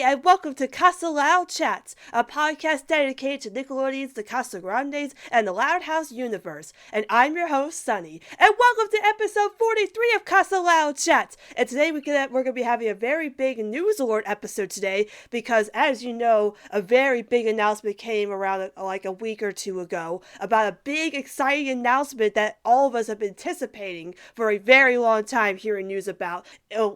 everybody, and welcome to CasaLoud Chats, a podcast dedicated to Nickelodeon's The Casagrandes and the Loud House universe. And I'm your host, Sunny. And welcome to episode 43 of CasaLoud Chats. And today we're going to be having a very big news alert episode today, because as you know, a very big announcement came around like a week or two ago about a big, exciting announcement that all of us have been anticipating for a very long time hearing news about.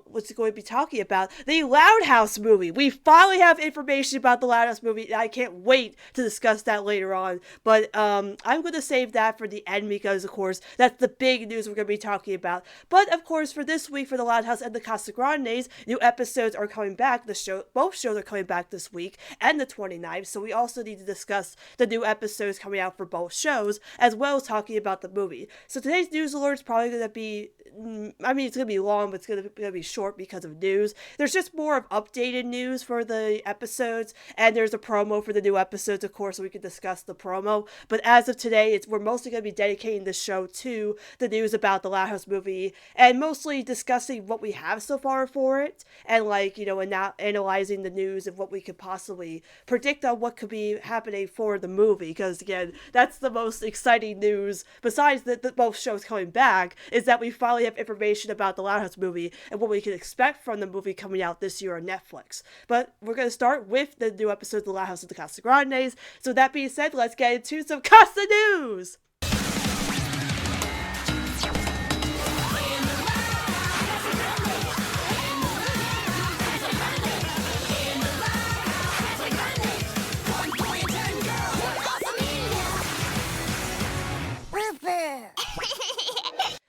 What's it going to be talking about? The Loud House movie. We finally have information about the Loud House movie, and I can't wait to discuss that later on. But I'm going to save that for the end because, of course, that's the big news we're going to be talking about. But, of course, for this week, for the Loud House and the Casagrandes, new episodes are coming back. Both shows are coming back this week and the 29th, so we also need to discuss the new episodes coming out for both shows, as well as talking about the movie. So today's news alert is probably going to be, it's going to be long, but it's going to be short because of news. There's just more of updated news for the episodes, and there's a promo for the new episodes, of course, so we can discuss the promo. But as of today, we're mostly going to be dedicating this show to the news about the Loud House movie, and mostly discussing what we have so far for it, and and now analyzing the news and what we could possibly predict on what could be happening for the movie, because again, that's the most exciting news, besides the both shows coming back, is that we finally have information about the Loud House movie and what we can expect from the movie coming out this year on Netflix. But we're going to start with the new episode of The Loud House of the Casagrandes. So that being said, let's get into some Casa News!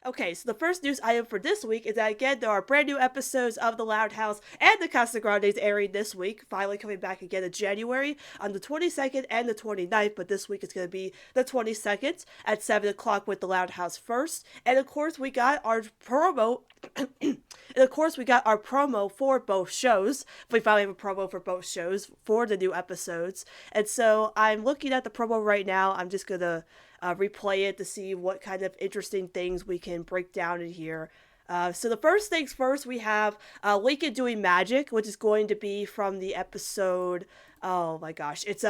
Okay, so the first news item for this week is that, again, there are brand new episodes of The Loud House and The Casagrandes airing this week, finally coming back again in January on the 22nd and the 29th, but this week it's going to be the 22nd at 7 o'clock with The Loud House first. And of course, we got our promo. For both shows. We finally have a promo for both shows for the new episodes. And so I'm looking at the promo right now. I'm just going to replay it to see what kind of interesting things we can break down in here. So the first things first, we have Lincoln doing magic, which is going to be from the episode, oh my gosh, it's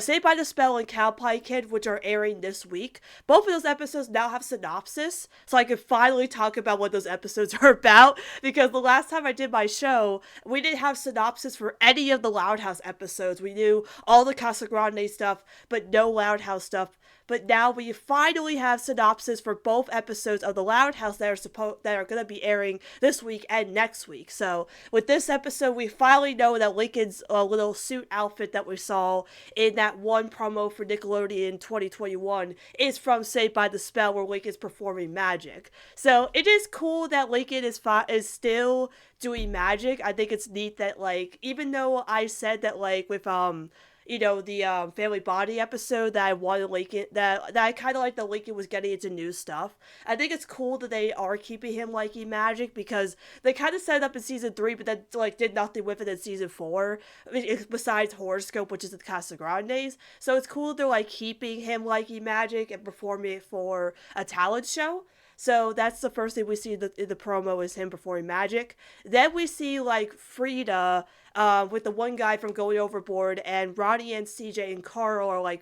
Saved by the Spell and Cow Pie Kid, which are airing this week. Both of those episodes now have synopsis, so I can finally talk about what those episodes are about, because the last time I did my show, we didn't have synopsis for any of the Loud House episodes. We knew all the Casagrande stuff, but no Loud House stuff. But now we finally have synopsis for both episodes of The Loud House that are going to be airing this week and next week. So with this episode, we finally know that Lincoln's little suit outfit that we saw in that one promo for Nickelodeon 2021 is from Saved by the Spell, where Lincoln's performing magic. So it is cool that Lincoln is still doing magic. I think it's neat that, even though I said that, with the Family Body episode that I wanted Lincoln, that I kind of like that Lincoln was getting into new stuff. I think it's cool that they are keeping him liking magic, because they kind of set it up in season 3, but then did nothing with it in season 4, besides Horoscope, which is the Casagrandes. So it's cool they're keeping him liking magic and performing it for a talent show. So that's the first thing we see in the promo, is him performing magic. Then we see Frida with the one guy from Going Overboard, and Ronnie and CJ and Carl are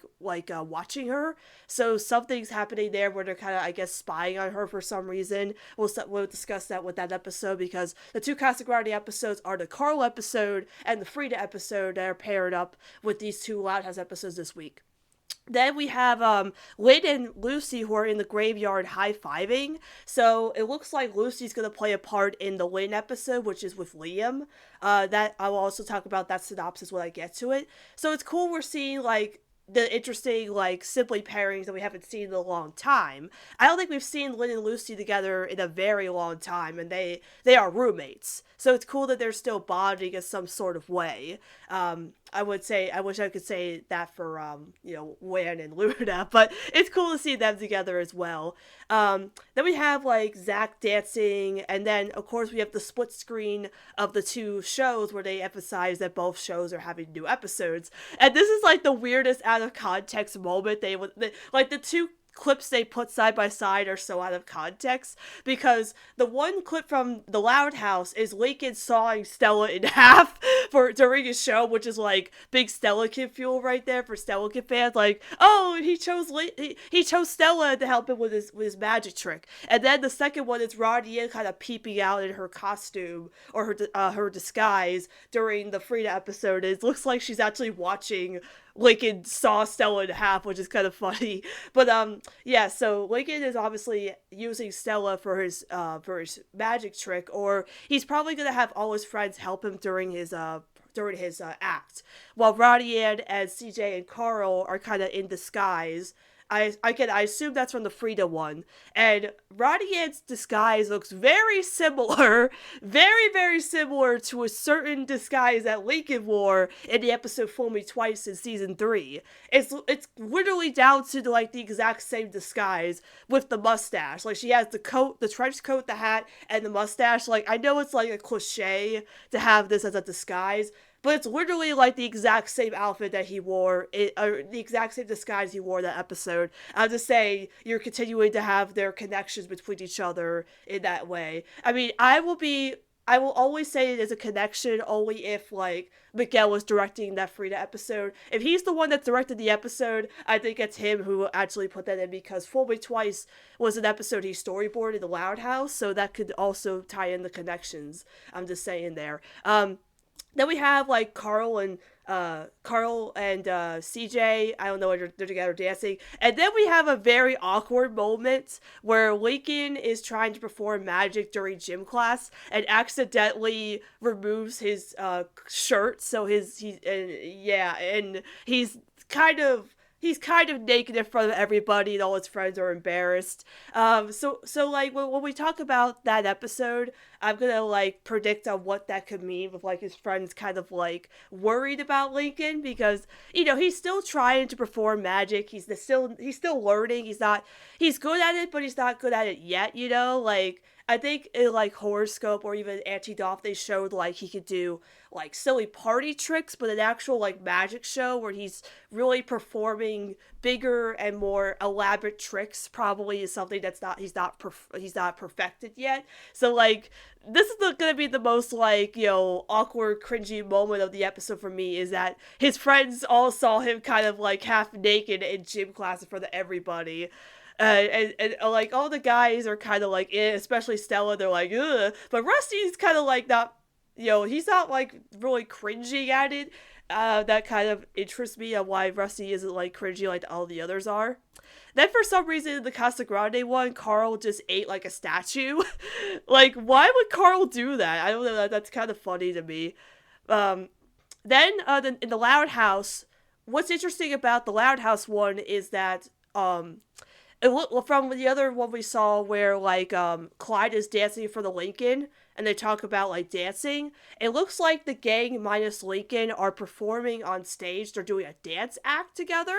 watching her. So something's happening there where they're kind of, I guess, spying on her for some reason. We'll discuss that with that episode, because the two Casagrande episodes are the Carl episode and the Frida episode that are paired up with these two Loud House episodes this week. Then we have Lynn and Lucy, who are in the graveyard high-fiving. So it looks like Lucy's going to play a part in the Lynn episode, which is with Liam. That I will also talk about that synopsis when I get to it. So it's cool we're seeing the interesting sibling pairings that we haven't seen in a long time. I don't think we've seen Lynn and Lucy together in a very long time, and they are roommates. So it's cool that they're still bonding in some sort of way. I wish I could say that for Wan and Luna, but it's cool to see them together as well. Then we have Zach dancing, and then of course we have the split screen of the two shows where they emphasize that both shows are having new episodes. And this is the weirdest out of context moment. The two clips they put side by side are so out of context, because the one clip from the Loud House is Lincoln sawing Stella in half for during his show, which is like big Stella Kid fuel right there for Stella Kid fans. Like, oh, he chose Stella to help him with his magic trick. And then the second one is Roddy kind of peeping out in her costume or her disguise during the Frida episode. It looks like she's actually watching Lincoln saw Stella in half, which is kind of funny. But yeah, so Lincoln is obviously using Stella for his magic trick, or he's probably gonna have all his friends help him during his act, while Roddy and CJ and Carl are kind of in disguise. I assume that's from the Frida one. And Roddy Ann's disguise looks very similar, very, very similar to a certain disguise that Lincoln wore in the episode Fool Me Twice in season 3. It's literally down to like the exact same disguise with the mustache. Like, she has the coat, the trench coat, the hat, and the mustache. Like, I know it's like a cliche to have this as a disguise, but it's literally like the exact same outfit that he wore, the exact same disguise he wore that episode. I'm just saying, you're continuing to have their connections between each other in that way. I mean, I will always say it is a connection only if, like, Miguel was directing that Frida episode. If he's the one that directed the episode, I think it's him who actually put that in, because Fool Me Twice was an episode he storyboarded in the Loud House, so that could also tie in the connections. I'm just saying there. Then we have like Carl and CJ. I don't know, they're together dancing. And then we have a very awkward moment where Lincoln is trying to perform magic during gym class and accidentally removes his shirt. So he's kind of naked in front of everybody, and all his friends are embarrassed. So like when we talk about that episode, I'm gonna like predict on what that could mean, with like his friends kind of like worried about Lincoln, because he's still trying to perform magic. He's still learning. He's good at it, but he's not good at it yet. Like, I think in like Horoscope or even Anti-Doff, they showed like he could do like silly party tricks, but an actual like magic show where he's really performing bigger and more elaborate tricks probably is something he's not perfected yet. So like, this is gonna be the most like awkward, cringy moment of the episode for me, is that his friends all saw him kind of like half naked in gym class in front of everybody. And like all the guys are kind of like, especially Stella, they're like, ugh. But Rusty's kind of like not, he's not like really cringing at it. That kind of interests me on why Rusty isn't like cringy like all the others are. Then for some reason, the Casagrande one, Carl just ate like a statue. Like, why would Carl do that? I don't know. That's kind of funny to me. Then in the Loud House, what's interesting about the Loud House one is that from the other one we saw where like Clyde is dancing for the Lincoln and they talk about like dancing, it looks like the gang minus Lincoln are performing on stage. They're doing a dance act together,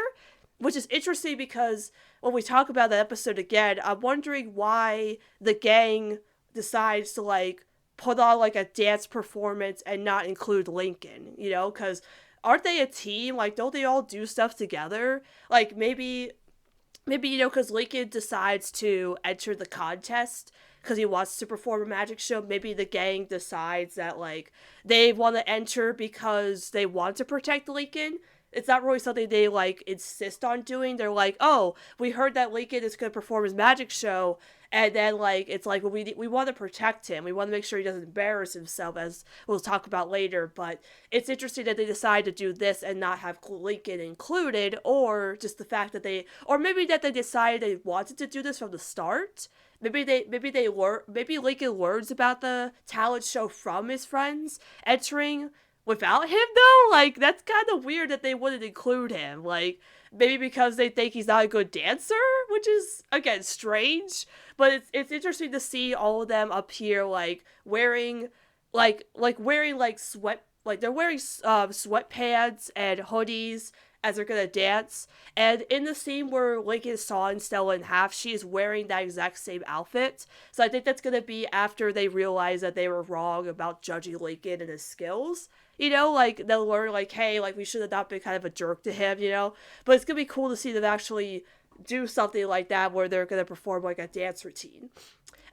which is interesting because when we talk about that episode again, I'm wondering why the gang decides to like put on like a dance performance and not include Lincoln, because aren't they a team? Like, don't they all do stuff together? Like, maybe because Lincoln decides to enter the contest because he wants to perform a magic show. Maybe the gang decides that, like, they want to enter because they want to protect Lincoln. It's not really something they, like, insist on doing. They're like, oh, we heard that Lincoln is going to perform his magic show, and then, like, it's like, well, we want to protect him. We want to make sure he doesn't embarrass himself, as we'll talk about later. But it's interesting that they decide to do this and not have Lincoln included, or just the fact that maybe that they decided they wanted to do this from the start. Maybe Lincoln learns about the talent show from his friends entering without him, though. Like, that's kind of weird that they wouldn't include him. Like, maybe because they think he's not a good dancer, which is, again, strange. But it's interesting to see all of them up here, like, wearing sweatpants and hoodies as they're gonna dance. And in the scene where Lincoln saw Stella in half, she is wearing that exact same outfit. So I think that's gonna be after they realize that they were wrong about judging Lincoln and his skills. Like, they'll learn, like, hey, like, we should have not been kind of a jerk to him, But it's gonna be cool to see them actually do something like that where they're gonna perform like a dance routine.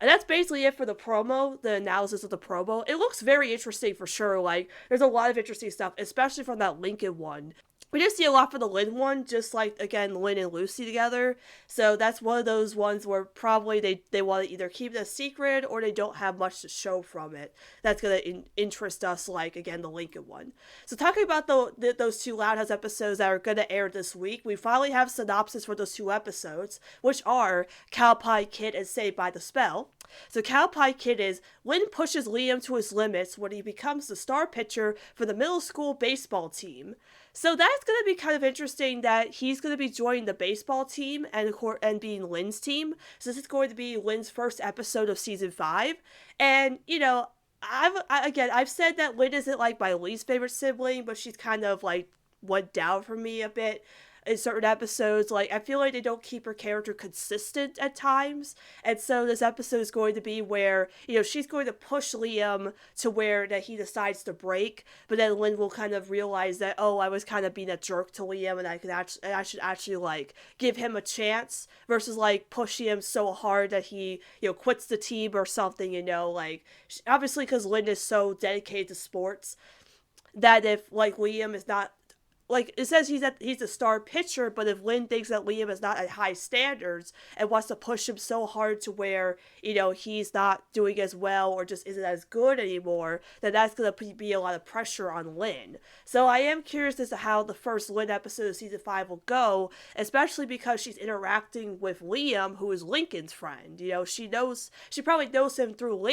And that's basically it for the promo, the analysis of the promo. It looks very interesting for sure. Like, there's a lot of interesting stuff, especially from that Lincoln one. We did see a lot for the Lynn one, just like, again, Lynn and Lucy together. So that's one of those ones where probably they want to either keep it a secret or they don't have much to show from it. That's going to interest us, like, again, the Lincoln one. So talking about those two Loud House episodes that are going to air this week, we finally have synopsis for those two episodes, which are Cow Pie Kid and Saved by the Spell. So Cow Pie Kid is Lynn pushes Liam to his limits when he becomes the star pitcher for the middle school baseball team. So that's going to be kind of interesting that he's going to be joining the baseball team and being Lynn's team. So this is going to be Lynn's first episode of season 5. And, you know, I've said that Lynn isn't like my least favorite sibling, but she's kind of like went down for me a bit in certain episodes. Like, I feel like they don't keep her character consistent at times, and so this episode is going to be where, you know, she's going to push Liam to where that he decides to break, but then Lynn will kind of realize that, oh, I was kind of being a jerk to Liam, and I should actually like give him a chance versus like pushing him so hard that he, you know, quits the team or something. You know, like, obviously because Lynn is so dedicated to sports that if like Liam is not, like, it says he's a star pitcher, but if Lynn thinks that Liam is not at high standards and wants to push him so hard to where, you know, he's not doing as well or just isn't as good anymore, then that's going to be a lot of pressure on Lynn. So I am curious as to how the first Lynn episode of season 5 will go, especially because she's interacting with Liam, who is Lincoln's friend. You know, she probably knows him through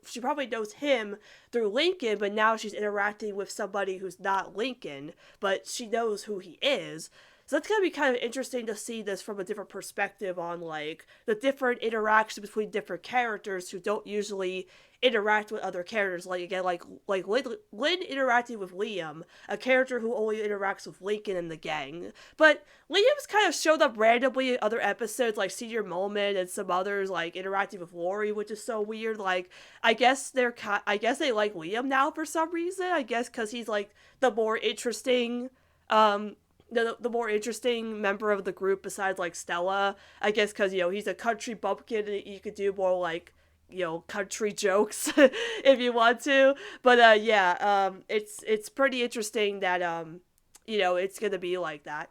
she probably knows him through Lincoln, but now she's interacting with somebody who's not Lincoln, but she knows who he is. So that's going to be kind of interesting to see this from a different perspective on, like, the different interactions between different characters who don't usually interact with other characters. Like, again, like Lynn interacting with Liam, a character who only interacts with Lincoln and the gang. But Liam's kind of showed up randomly in other episodes, like Senior Moment and some others, like interacting with Lori, which is so weird. Like, I guess they like Liam now for some reason. I guess because he's, like, the more interesting, the more interesting member of the group besides, like, Stella. I guess because, you know, he's a country bumpkin and you could do more, like, you know, country jokes if you want to. But it's pretty interesting that you know, it's gonna be like that.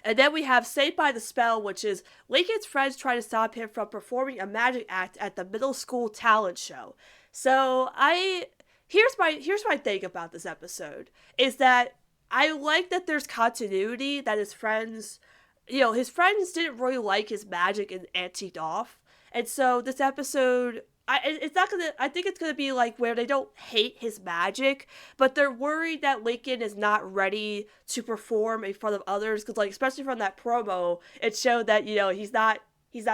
And then we have Saved by the Spell, which is Lincoln's friends try to stop him from performing a magic act at the middle school talent show. So here's my thing about this episode is that I like that there's continuity, that his friends didn't really like his magic and antiqued off. And so this episode, I think it's gonna be like where they don't hate his magic, but they're worried that Lincoln is not ready to perform in front of others, because, like, especially from that promo, it showed that, you know, he's not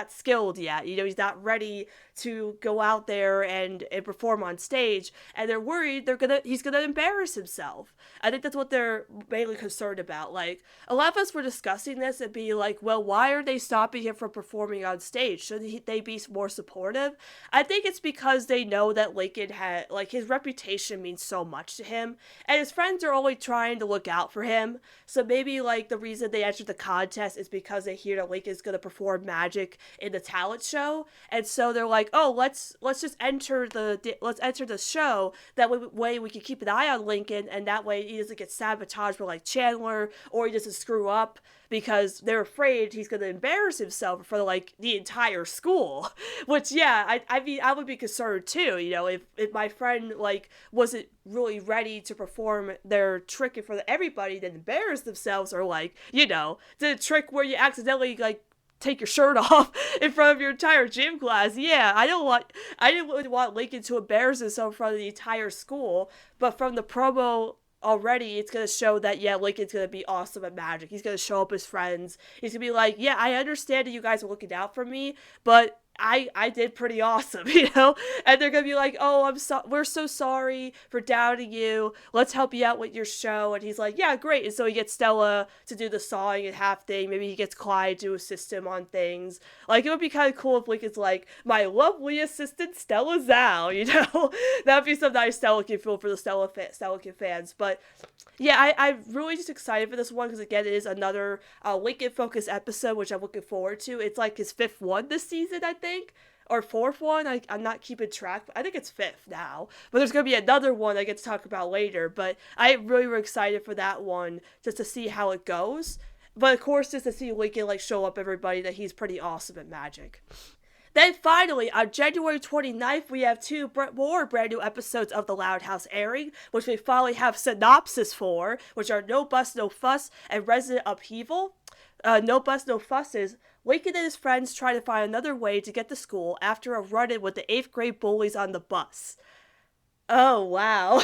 skilled yet. You know, he's not ready to go out there and perform on stage, and they're worried he's gonna embarrass himself. I think that's what they're mainly concerned about. Like, a lot of us were discussing this and being like, well, why are they stopping him from performing on stage? Should they be more supportive? I think it's because they know that Lincoln had, like, his reputation means so much to him, and his friends are only trying to look out for him. So maybe, like, the reason they entered the contest is because they hear that Lincoln's gonna perform magic in the talent show, and so they're like, oh, let's just enter the show. That way we can keep an eye on Lincoln, and that way he doesn't get sabotaged by, like, Chandler, or he doesn't screw up, because they're afraid he's going to embarrass himself for, like, the entire school. Which, yeah, I mean, I would be concerned too, you know, if my friend, like, wasn't really ready to perform their trick in front of everybody, then embarrass themselves, or, like, you know, the trick where you accidentally, like, take your shirt off in front of your entire gym class. Yeah, I didn't really want Lincoln to embarrass himself in front of the entire school, but from the promo already, it's going to show that, yeah, Lincoln's going to be awesome at magic. He's going to show up his friends. He's going to be like, yeah, I understand that you guys are looking out for me, but I did pretty awesome, you know? And they're gonna be like, oh, we're so sorry for doubting you. Let's help you out with your show. And he's like, yeah, great. And so he gets Stella to do the sawing and half thing. Maybe he gets Clyde to assist him on things. Like, it would be kind of cool if Lincoln's like, my lovely assistant Stella Zhao, you know? That would be some nice Stella Kid feel for the Stella Kid fans. But yeah, I'm really just excited for this one because, again, it is another Lincoln-focused episode, which I'm looking forward to. It's like his 5th one this season, I think, or 4th one. I'm not keeping track. I think it's 5th now. But there's going to be another one I get to talk about later. But I really were excited for that one just to see how it goes. But, of course, just to see Lincoln, like, show up everybody that he's pretty awesome at magic. Then finally, on January 29th, we have 2 more brand new episodes of The Loud House airing, which we finally have synopsis for, which are No Bus, No Fuss, and Resident Upheaval. No Bus, No Fuss is Lincoln and his friends try to find another way to get to school after a run-in with the 8th grade bullies on the bus. Oh, wow.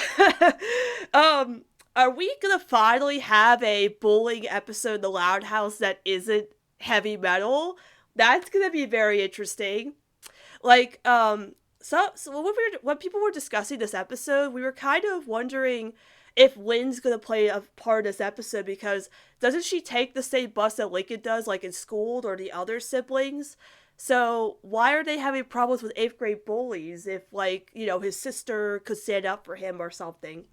Are we gonna finally have a bullying episode in The Loud House that isn't heavy metal? That's gonna be very interesting. Like, so when people were discussing this episode, we were kind of wondering if Lynn's gonna play a part of this episode because doesn't she take the same bus that Lincoln does, like in school or the other siblings? So why are they having problems with 8th grade bullies if, like, you know, his sister could stand up for him or something?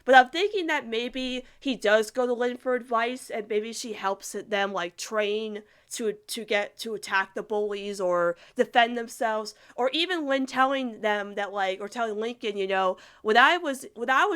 But I'm thinking that maybe he does go to Lynn for advice and maybe she helps them, like, train to get to attack the bullies or defend themselves, or even Lynn telling them that, like, or telling Lincoln, you know, when I was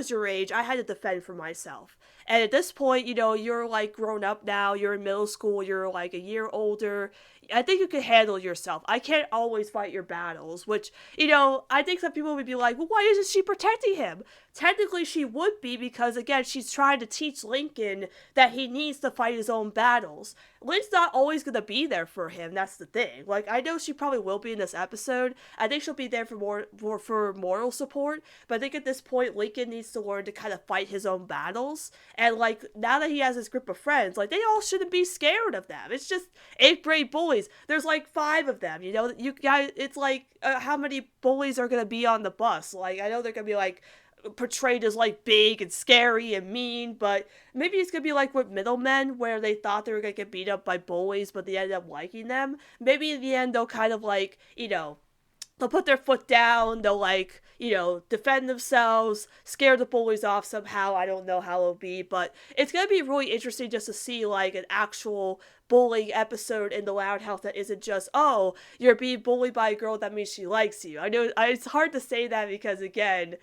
your age, I had to defend for myself. And at this point, you know, you're like grown up now, you're in middle school, you're like a year older. I think you can handle yourself. I can't always fight your battles, which, you know, I think some people would be like, well, why isn't she protecting him? Technically, she would be because, again, she's trying to teach Lincoln that he needs to fight his own battles. Lynn's not always going to be there for him. That's the thing. Like, I know she probably will be in this episode. I think she'll be there for moral support. But I think at this point, Lincoln needs to learn to kind of fight his own battles. And, like, now that he has his group of friends, like, they all shouldn't be scared of them. It's just 8th grade bullies. There's, like, 5 of them, you know? You guys, it's like, how many bullies are going to be on the bus? Like, I know they're going to be, like, portrayed as like big and scary and mean, but maybe it's gonna be like with middlemen where they thought they were gonna get beat up by bullies but they ended up liking them. Maybe in the end they'll kind of like, you know, they'll put their foot down, they'll like, you know, defend themselves, scare the bullies off somehow. I don't know how it'll be, but it's gonna be really interesting just to see like an actual bullying episode in The Loud House that isn't just, oh, you're being bullied by a girl, that means she likes you. I know it's hard to say that because, again,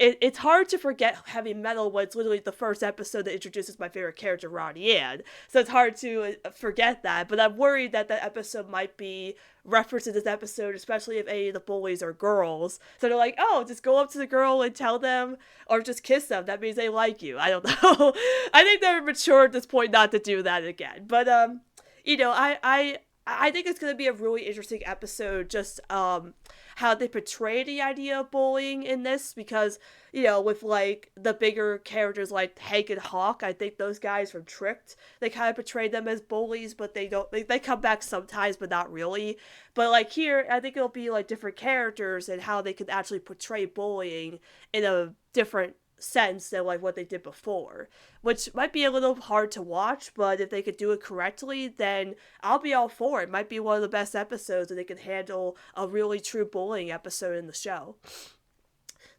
it's hard to forget heavy metal when it's literally the first episode that introduces my favorite character, Ronnie Ann. So it's hard to forget that. But I'm worried that that episode might be referenced in this episode, especially if any of the bullies are girls. So they're like, oh, just go up to the girl and tell them, or just kiss them. That means they like you. I don't know. I think they're mature at this point not to do that again. But, you know, I think it's going to be a really interesting episode, just how they portray the idea of bullying in this, because, you know, with, like, the bigger characters like Hank and Hawk, I think those guys from Tricked, they kind of portray them as bullies, but they come back sometimes, but not really. But, like, here, I think it'll be, like, different characters and how they could actually portray bullying in a different sense than like what they did before, which might be a little hard to watch, but if they could do it correctly, then I'll be all for it. It might be one of the best episodes, and they can handle a really true bullying episode in the show.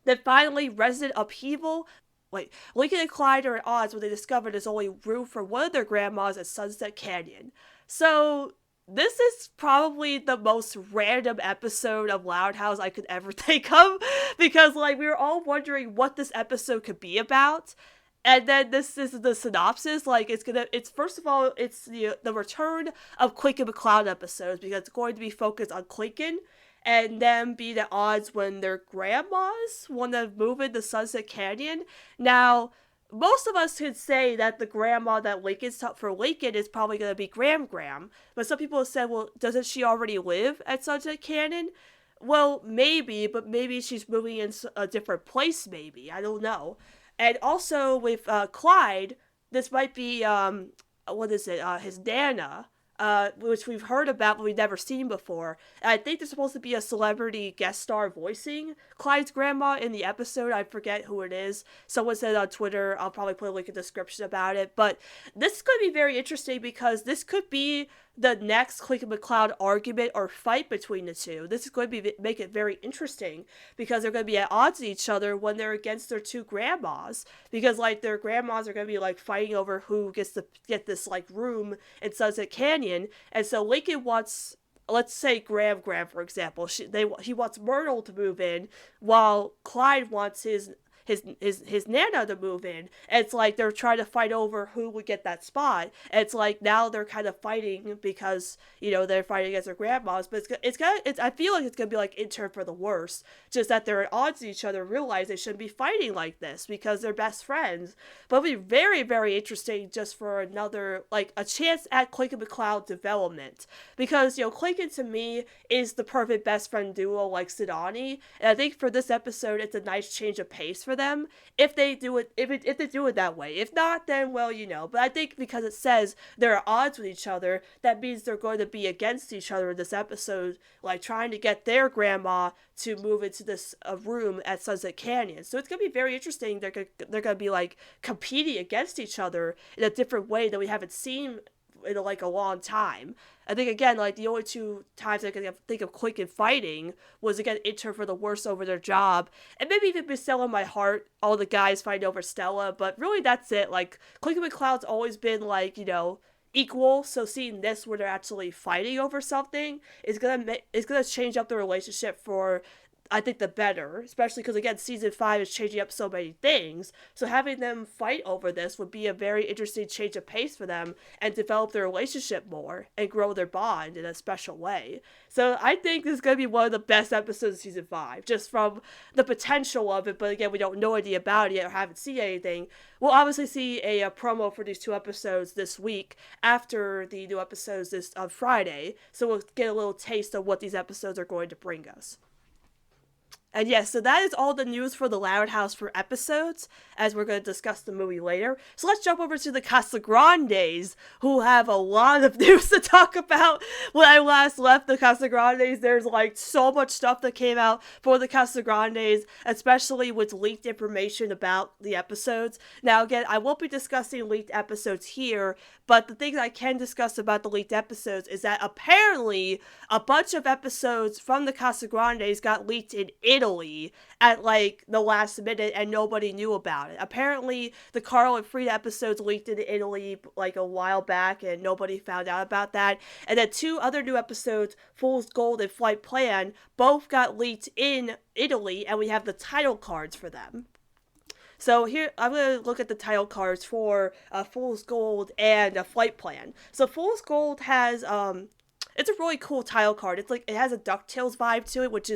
Then finally, Resident Upheaval. Wait, Lincoln and Clyde are at odds when they discover there's only room for one of their grandmas at Sunset Canyon. So this is probably the most random episode of Loud House I could ever think of, because, like, we were all wondering what this episode could be about, and then this is the synopsis. Like, it's first of all, it's the return of Clinkin and McCloud episodes, because it's going to be focused on Clinkin, and them being at odds when their grandmas want to move into Sunset Canyon. Now, most of us could say that the grandma that Lincoln's taught for Lincoln is probably going to be Gram, but some people have said, well, doesn't she already live at Sunset Canyon? Well, maybe, but maybe she's moving in a different place, maybe. I don't know. And also with Clyde, this might be, his Nana, which we've heard about but we've never seen before. And I think there's supposed to be a celebrity guest star voicing Clyde's grandma in the episode. I forget who it is. Someone said on Twitter. I'll probably put a link in the description about it. But this is going to be very interesting because this could be the next Clink and McCloud argument or fight between the two. This is going to make it very interesting because they're going to be at odds with each other when they're against their two grandmas, because like their grandmas are going to be like fighting over who gets to get this like room in Sunset Canyon. And so Lincoln wants, let's say Graham for example, he wants Myrtle to move in while Clyde wants his Nana to move in. And it's like they're trying to fight over who would get that spot. And it's like now they're kind of fighting because, you know, they're fighting against their grandmas. But I feel like it's gonna be like in turn for the worse. Just that they're at odds with each other, realize they shouldn't be fighting like this because they're best friends. But it'll be very, very interesting just for another, like, a chance at Clink and McCloud development. Because, you know, Clinkin to me is the perfect best friend duo like Sidani. And I think for this episode, it's a nice change of pace for them if they do it if they do it that way. If not, then well, you know. But I think because it says they're at odds with each other, that means they're going to be against each other in this episode, like trying to get their grandma to move into this room at Sunset Canyon. So it's gonna be very interesting. They're gonna be like competing against each other in a different way that we haven't seen in like a long time. I think again, like the only two times I can think of Clink and fighting was again Inter for the worst over their job, and maybe even Miss Stella in My Heart, all the guys fighting over Stella. But really, that's it. Like Clink and McCloud's always been like, you know, equal. So seeing this where they're actually fighting over something is gonna change up the relationship for, I think, the better, especially because, again, Season 5 is changing up so many things. So having them fight over this would be a very interesting change of pace for them and develop their relationship more and grow their bond in a special way. So I think this is going to be one of the best episodes of Season 5, just from the potential of it. But again, we don't know anything about it yet or haven't seen anything. We'll obviously see a promo for these two episodes this week after the new episodes this on Friday. So we'll get a little taste of what these episodes are going to bring us. And yes, so that is all the news for the Loud House for episodes, as we're going to discuss the movie later. So let's jump over to the Casagrandes, who have a lot of news to talk about. When I last left the Casagrandes, there's like so much stuff that came out for the Casagrandes, especially with leaked information about the episodes. Now again, I won't be discussing leaked episodes here, but the things I can discuss about the leaked episodes is that apparently a bunch of episodes from the Casagrandes got leaked in Italy at like the last minute and nobody knew about it. Apparently the Carl and Frida episodes leaked in Italy like a while back and nobody found out about that. And then two other new episodes, Fool's Gold and Flight Plan, both got leaked in Italy, and we have the title cards for them. So here, I'm going to look at the title cards for Fool's Gold and Flight Plan. So Fool's Gold has, it's a really cool title card. It's like, it has a DuckTales vibe to it, which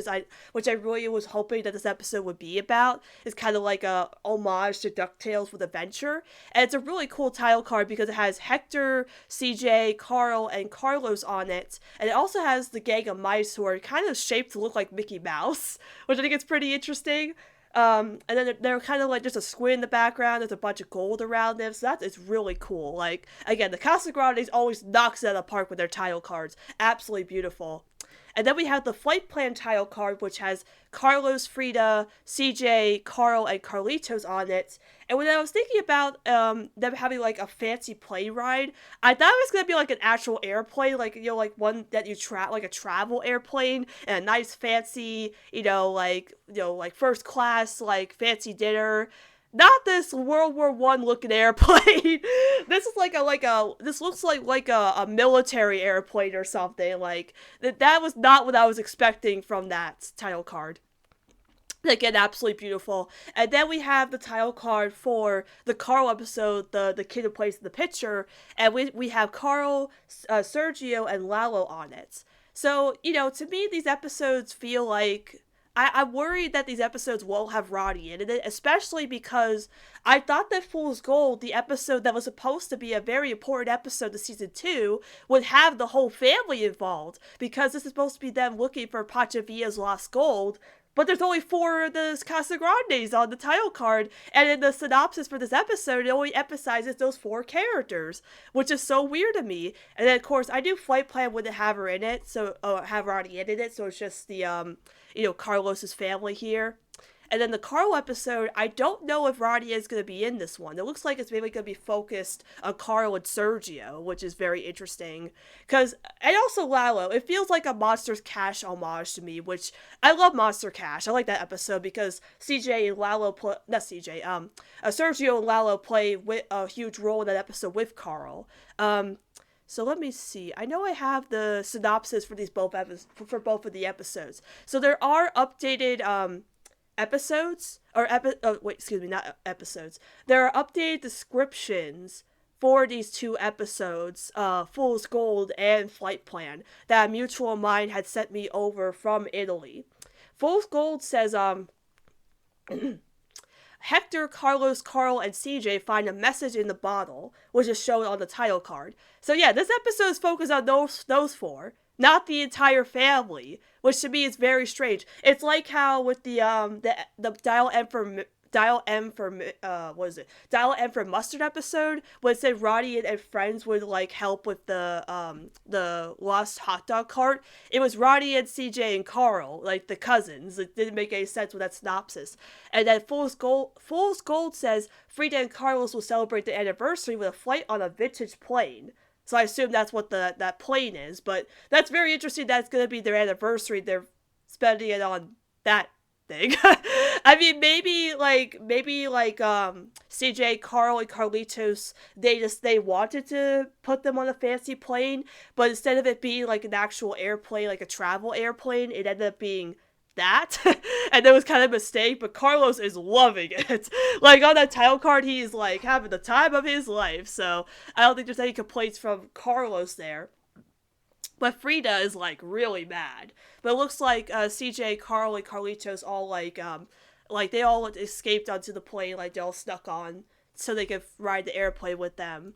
I really was hoping that this episode would be about. It's kind of like a homage to DuckTales with adventure. And it's a really cool title card because it has Hector, CJ, Carl, and Carlos on it. And it also has the gang of mice who are kind of shaped to look like Mickey Mouse, which I think is pretty interesting. And then they're kind of like just a squid in the background. There's a bunch of gold around them. So that is really cool. Like, again, the Casagrandes always knocks it out of the park with their title cards. Absolutely beautiful. And then we have the Flight Plan title card, which has Carlos, Frida, CJ, Carl, and Carlitos on it. And when I was thinking about them having like a fancy plane ride, I thought it was going to be like an actual airplane, like, you know, like one that you like a travel airplane, and a nice fancy, like first class, like fancy dinner. Not this World War I looking airplane. This is this looks like a military airplane or something. Like that was not what I was expecting from that title card. Again, absolutely beautiful. And then we have the title card for the Carl episode, the kid who plays in the picture, and we have Carl, Sergio, and Lalo on it. So, to me, these episodes feel like I'm worried that these episodes won't have Roddy in it, especially because I thought that Fool's Gold, the episode that was supposed to be a very important episode of Season 2, would have the whole family involved, because this is supposed to be them looking for Pachavia's lost gold. but there's only 4 of the Casagrandes on the title card, and in the synopsis for this episode, it only emphasizes those 4 characters, which is so weird to me. And then, of course, I knew Flight Plan wouldn't have her in it, so have her already in it, so it's just the, Carlos's family here. And then the Carl episode, I don't know if Radia is going to be in this one. It looks like it's maybe going to be focused on Carl and Sergio, which is very interesting. And also Lalo, it feels like a Monsters Cash homage to me, which I love Monster Cash. I like that episode because CJ and Lalo Sergio and Lalo play a huge role in that episode with Carl. So let me see. I know I have the synopsis for for both of the episodes. So there are updated episodes, not episodes. There are updated descriptions for these 2 episodes, Fool's Gold and Flight Plan, that a mutual of mine had sent me over from Italy. Fool's Gold says, Hector, Carlos, Carl, and CJ find a message in the bottle, which is shown on the title card. So yeah, this episode is focused on those 4. Not the entire family, which to me is very strange. It's like how with the Dial M for Mustard episode, when it said Roddy and friends would like help with the lost hot dog cart. It was Roddy and CJ and Carl, like the cousins. It didn't make any sense with that synopsis. And then Fool's Gold says Frida and Carlos will celebrate the anniversary with a flight on a vintage plane. So I assume that's what that plane is, but that's very interesting. That's going to be their anniversary. They're spending it on that thing. I mean, maybe CJ, Carl, and Carlitos, they wanted to put them on a fancy plane, but instead of it being like an actual airplane, like a travel airplane, it ended up being that. And that was kind of a mistake, but Carlos is loving it. Like on that title card, he's like having the time of his life, so I don't think there's any complaints from Carlos there. But Frida is like really mad. But it looks like CJ, Carl, and Carlitos all like they all escaped onto the plane, like they all snuck on so they could ride the airplane with them.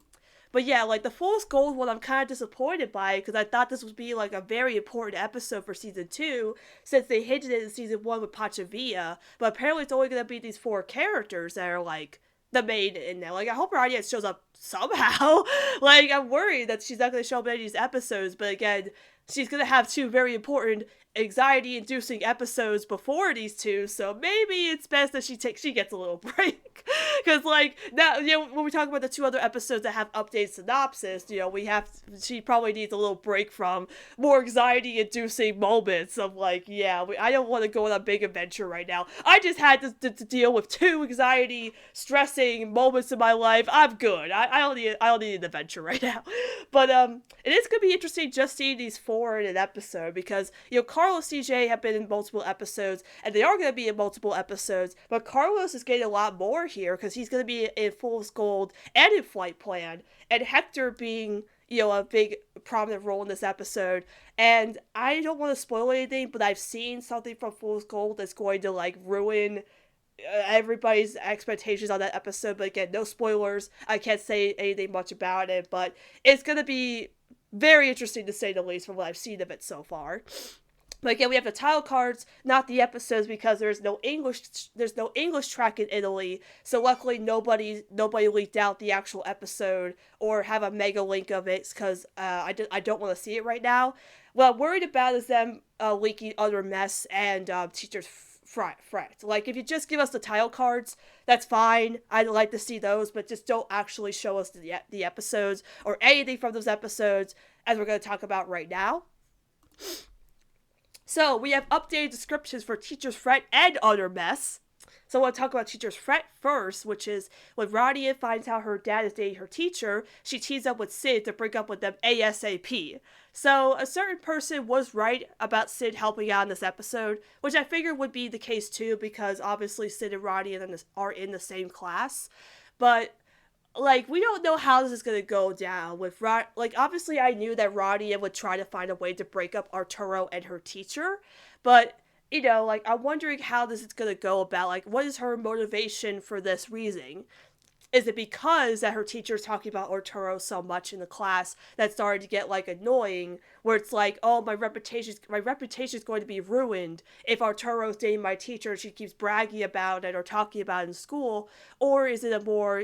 But yeah, like the Fool's Gold one, I'm kind of disappointed by because I thought this would be like a very important episode for season 2, since they hinted it in season 1 with Pachavia. But apparently, it's only gonna be these 4 characters that are like the main in there. Like, I hope her audience shows up somehow. Like, I'm worried that she's not gonna show up in any of these episodes. But again, she's gonna have 2 very important anxiety-inducing episodes before these 2, so maybe it's best that she gets a little break. Because, like, now, when we talk about the 2 other episodes that have updated synopsis, she probably needs a little break from more anxiety-inducing moments of, like, I don't want to go on a big adventure right now. I just had to deal with 2 anxiety-stressing moments in my life. I'm good. I don't need an adventure right now. But, it is going to be interesting just seeing these 4 in an episode, because, Carlos and CJ have been in multiple episodes, and they are going to be in multiple episodes, but Carlos is getting a lot more here, because he's going to be in Fool's Gold and in Flight Plan, and Hector being, a big prominent role in this episode. And I don't want to spoil anything, but I've seen something from Fool's Gold that's going to, like, ruin everybody's expectations on that episode. But again, no spoilers. I can't say anything much about it, but it's going to be very interesting to say the least from what I've seen of it so far. But again, we have the title cards, not the episodes, because there's no English track in Italy. So luckily, nobody leaked out the actual episode or have a mega link of it, because I don't want to see it right now. What I'm worried about is them leaking other mess and teachers fret. Like, if you just give us the title cards, that's fine. I'd like to see those, but just don't actually show us the episodes or anything from those episodes, as we're going to talk about right now. So, we have updated descriptions for Teacher's Fret and Other Mess. So, I want to talk about Teacher's Fret first, which is when Radia finds out her dad is dating her teacher, she teams up with Sid to break up with them ASAP. So, a certain person was right about Sid helping out in this episode, which I figured would be the case too, because obviously Sid and Radia are in the same class. But like, we don't know how this is going to go down with obviously I knew that Radia would try to find a way to break up Arturo and her teacher, but, I'm wondering how this is going to go about, like, what is her motivation for this reasoning? Is it because that her teacher's talking about Arturo so much in the class that started to get like annoying, where it's like, oh, my reputation is going to be ruined if Arturo's dating my teacher and she keeps bragging about it or talking about it in school? Or is it a more,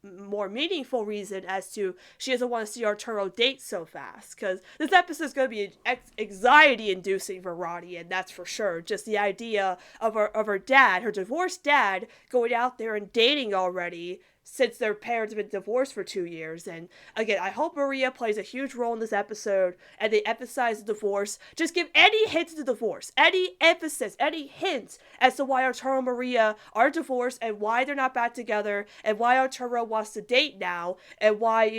more meaningful reason as to she doesn't want to see Arturo date so fast? Because this episode is going to be anxiety inducing for Roddy, and that's for sure. Just the idea of her dad, her divorced dad, going out there and dating already, since their parents have been divorced for 2 years. And again, I hope Maria plays a huge role in this episode and they emphasize the divorce. Just give any hints to the divorce, any emphasis, any hints as to why Arturo and Maria are divorced and why they're not back together and why Arturo wants to date now and why,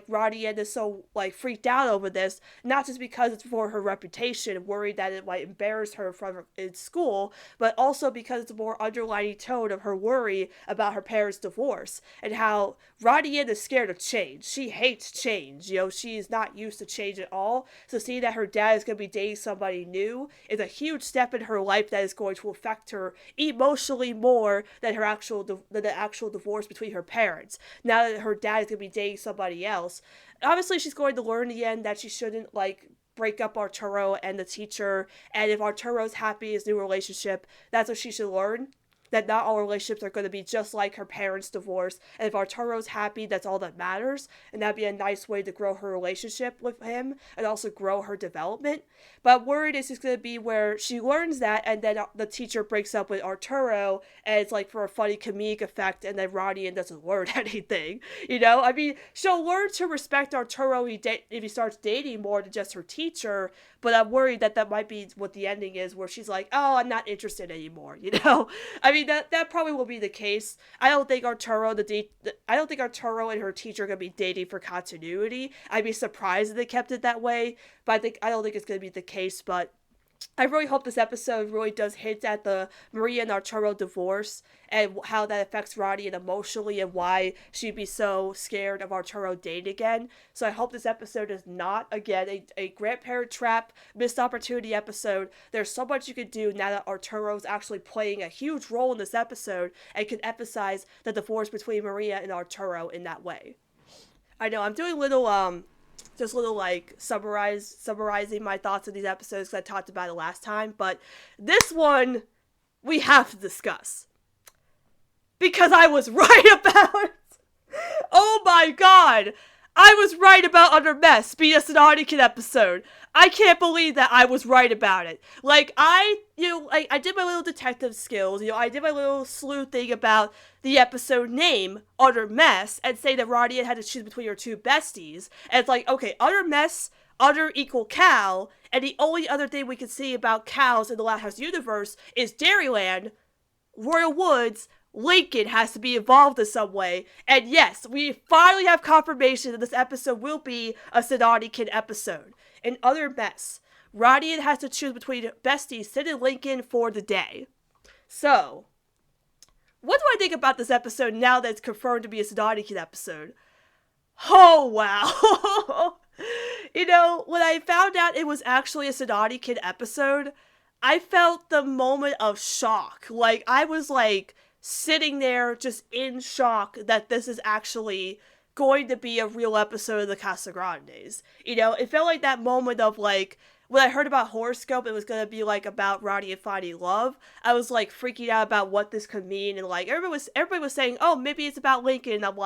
Roddy is so, freaked out over this. Not just because it's for her reputation and worried that it might embarrass her in school, but also because it's a more underlying tone of her worry about her parents' divorce. And how Roddy is scared of change. She hates change. She is not used to change at all. So seeing that her dad is going to be dating somebody new is a huge step in her life that is going to affect her emotionally more than the actual divorce between her parents. Now that her dad is going to be dating somebody else, obviously she's going to learn in the end that she shouldn't break up Arturo and the teacher. And if Arturo's happy in his new relationship, that's what she should learn. That not all relationships are going to be just like her parents' divorce. And if Arturo's happy, that's all that matters. And that'd be a nice way to grow her relationship with him and also grow her development. But I'm worried it's just going to be where she learns that and then the teacher breaks up with Arturo and it's for a funny comedic effect and then Roddy doesn't learn anything. She'll learn to respect Arturo if he starts dating more than just her teacher. But I'm worried that might be what the ending is, where she's like, oh, I'm not interested anymore, That probably will be the case. I don't think Arturo and her teacher are going to be dating for continuity. I'd be surprised if they kept it that way, but I don't think it's going to be the case. But I really hope this episode really does hint at the Maria and Arturo divorce and how that affects Roddy emotionally and why she'd be so scared of Arturo dating again. So I hope this episode is not, again, a grandparent trap, missed opportunity episode. There's so much you could do now that Arturo's actually playing a huge role in this episode and can emphasize the divorce between Maria and Arturo in that way. I know, I'm doing little summarizing my thoughts of these episodes because I talked about it last time, but this one we have to discuss because I was right about it. Oh my god, I was right about Under Mess being a Sonati Kid episode. I can't believe that I was right about it. I did my little detective skills. I did my little sleuthing about the episode name, Utter Mess, and say that Roddy had to choose between her two besties. And it's okay, Utter Mess, Utter equal cow, and the only other thing we can see about cows in the Loud House universe is Dairyland, Royal Woods, Lincoln has to be involved in some way. And yes, we finally have confirmation that this episode will be a Sonati Kid episode. In Other Mess, Roddy has to choose between besties Sid and Lincoln for the day. So, what do I think about this episode now that it's confirmed to be a Sonati Kid episode? Oh, wow. When I found out it was actually a Sonati Kid episode, I felt the moment of shock. I was sitting there just in shock that this is actually going to be a real episode of the Casagrandes. It felt like that moment of when I heard about Horoscope, it was going to be about Roddy and finding love. I was freaking out about what this could mean, and everybody was saying, oh, maybe it's about Lincoln, and I'm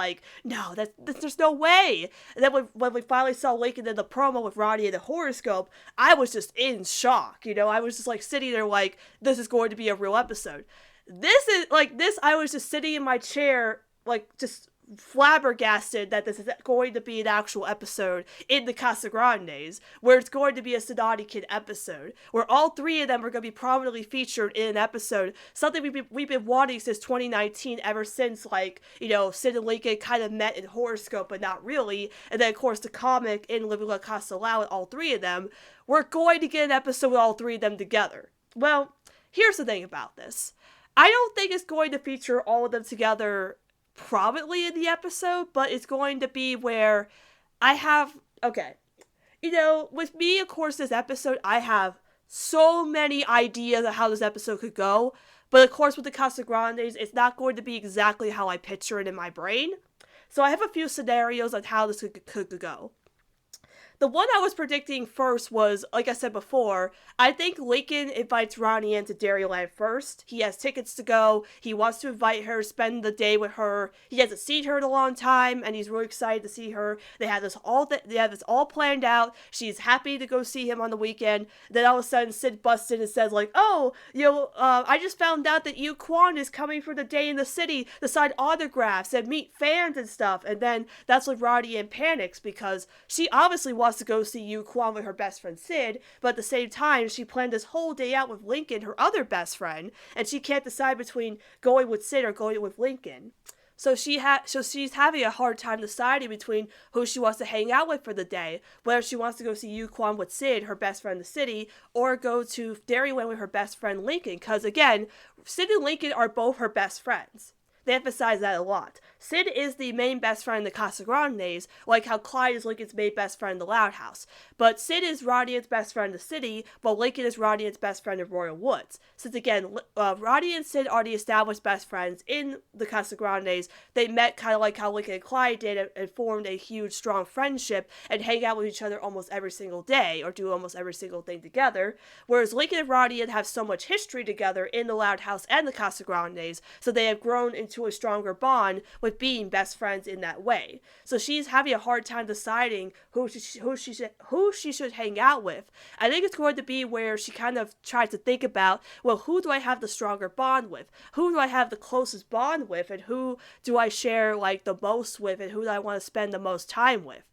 no, there's no way. And then when we finally saw Lincoln in the promo with Roddy and the Horoscope, I was just in shock. I was just sitting there this is going to be a real episode. This is I was just sitting in my chair just flabbergasted that this is going to be an actual episode in the Casagrandes, where it's going to be a Sonati Kid episode, where all three of them are going to be prominently featured in an episode, something we've been wanting since 2019, ever since Sid and Lincoln kind of met in Horoscope, but not really, and then of course the comic in Living La Casa Loud with all three of them. We're going to get an episode with all three of them together. Well, here's the thing about this. I don't think it's going to feature all of them together prominently in the episode, but it's going to be where with me, of course, this episode, I have so many ideas of how this episode could go, But of course, with the Casagrandes, it's not going to be exactly how I picture it in my brain. So I have a few scenarios on how this could go. The one I was predicting first was, like I said before, I think Lincoln invites Ronnie into Dairyland first. He has tickets to go. He wants to invite her, spend the day with her. He hasn't seen her in a long time, and he's really excited to see her. They have this all planned out. She's happy to go see him on the weekend. Then all of a sudden, Sid busts in and says, like, oh, I just found out that Yu Quan is coming for the day in the city to sign autographs and meet fans and stuff. And then that's when Ronnie Ann panics because she obviously wants to go see Yu Quan with her best friend Sid, but at the same time, she planned this whole day out with Lincoln, her other best friend, and she can't decide between going with Sid or going with Lincoln. So she's having a hard time deciding between who she wants to hang out with for the day, whether she wants to go see Yu Quan with Sid, her best friend in the city, or go to Dairyland with her best friend Lincoln, because again, Sid and Lincoln are both her best friends. They emphasize that a lot. Sid is the main best friend in the Casagrandes, like how Clyde is Lincoln's main best friend in the Loud House. But Sid is Rodney's best friend in the city, while Lincoln is Rodney's best friend in Royal Woods. Since again, Rodney and Sid are the established best friends in the Casagrandes, they met kind of like how Lincoln and Clyde did and formed a huge, strong friendship and hang out with each other almost every single day, or do almost every single thing together. Whereas Lincoln and Rodney have so much history together in the Loud House and the Casagrandes, so they have grown into a stronger bond with being best friends in that way. So she's having a hard time deciding who she should hang out with. I think it's going to be where she kind of tries to think about, well, who do I have the stronger bond with? Who do I have the closest bond with? And who do I share like the most with? And who do I want to spend the most time with?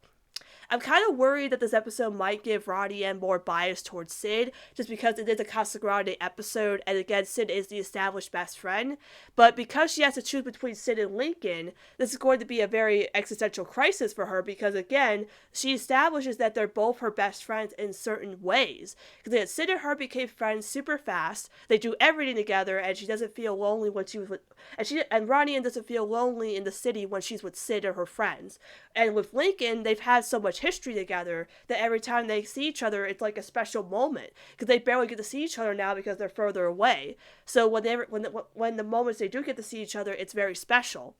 I'm kind of worried that this episode might give Roddy Ann more bias towards Sid, just because it is a Casagrande episode, and again, Sid is the established best friend. But because she has to choose between Sid and Lincoln, this is going to be a very existential crisis for her, because again, she establishes that they're both her best friends in certain ways. Because Sid and her became friends super fast, they do everything together, and she doesn't feel lonely when she was with, and Roddy Ann doesn't feel lonely in the city when she's with Sid or her friends. And with Lincoln, they've had so much history together that every time they see each other, it's like a special moment, because they barely get to see each other now because they're further away. So when the moments they do get to see each other, it's very special.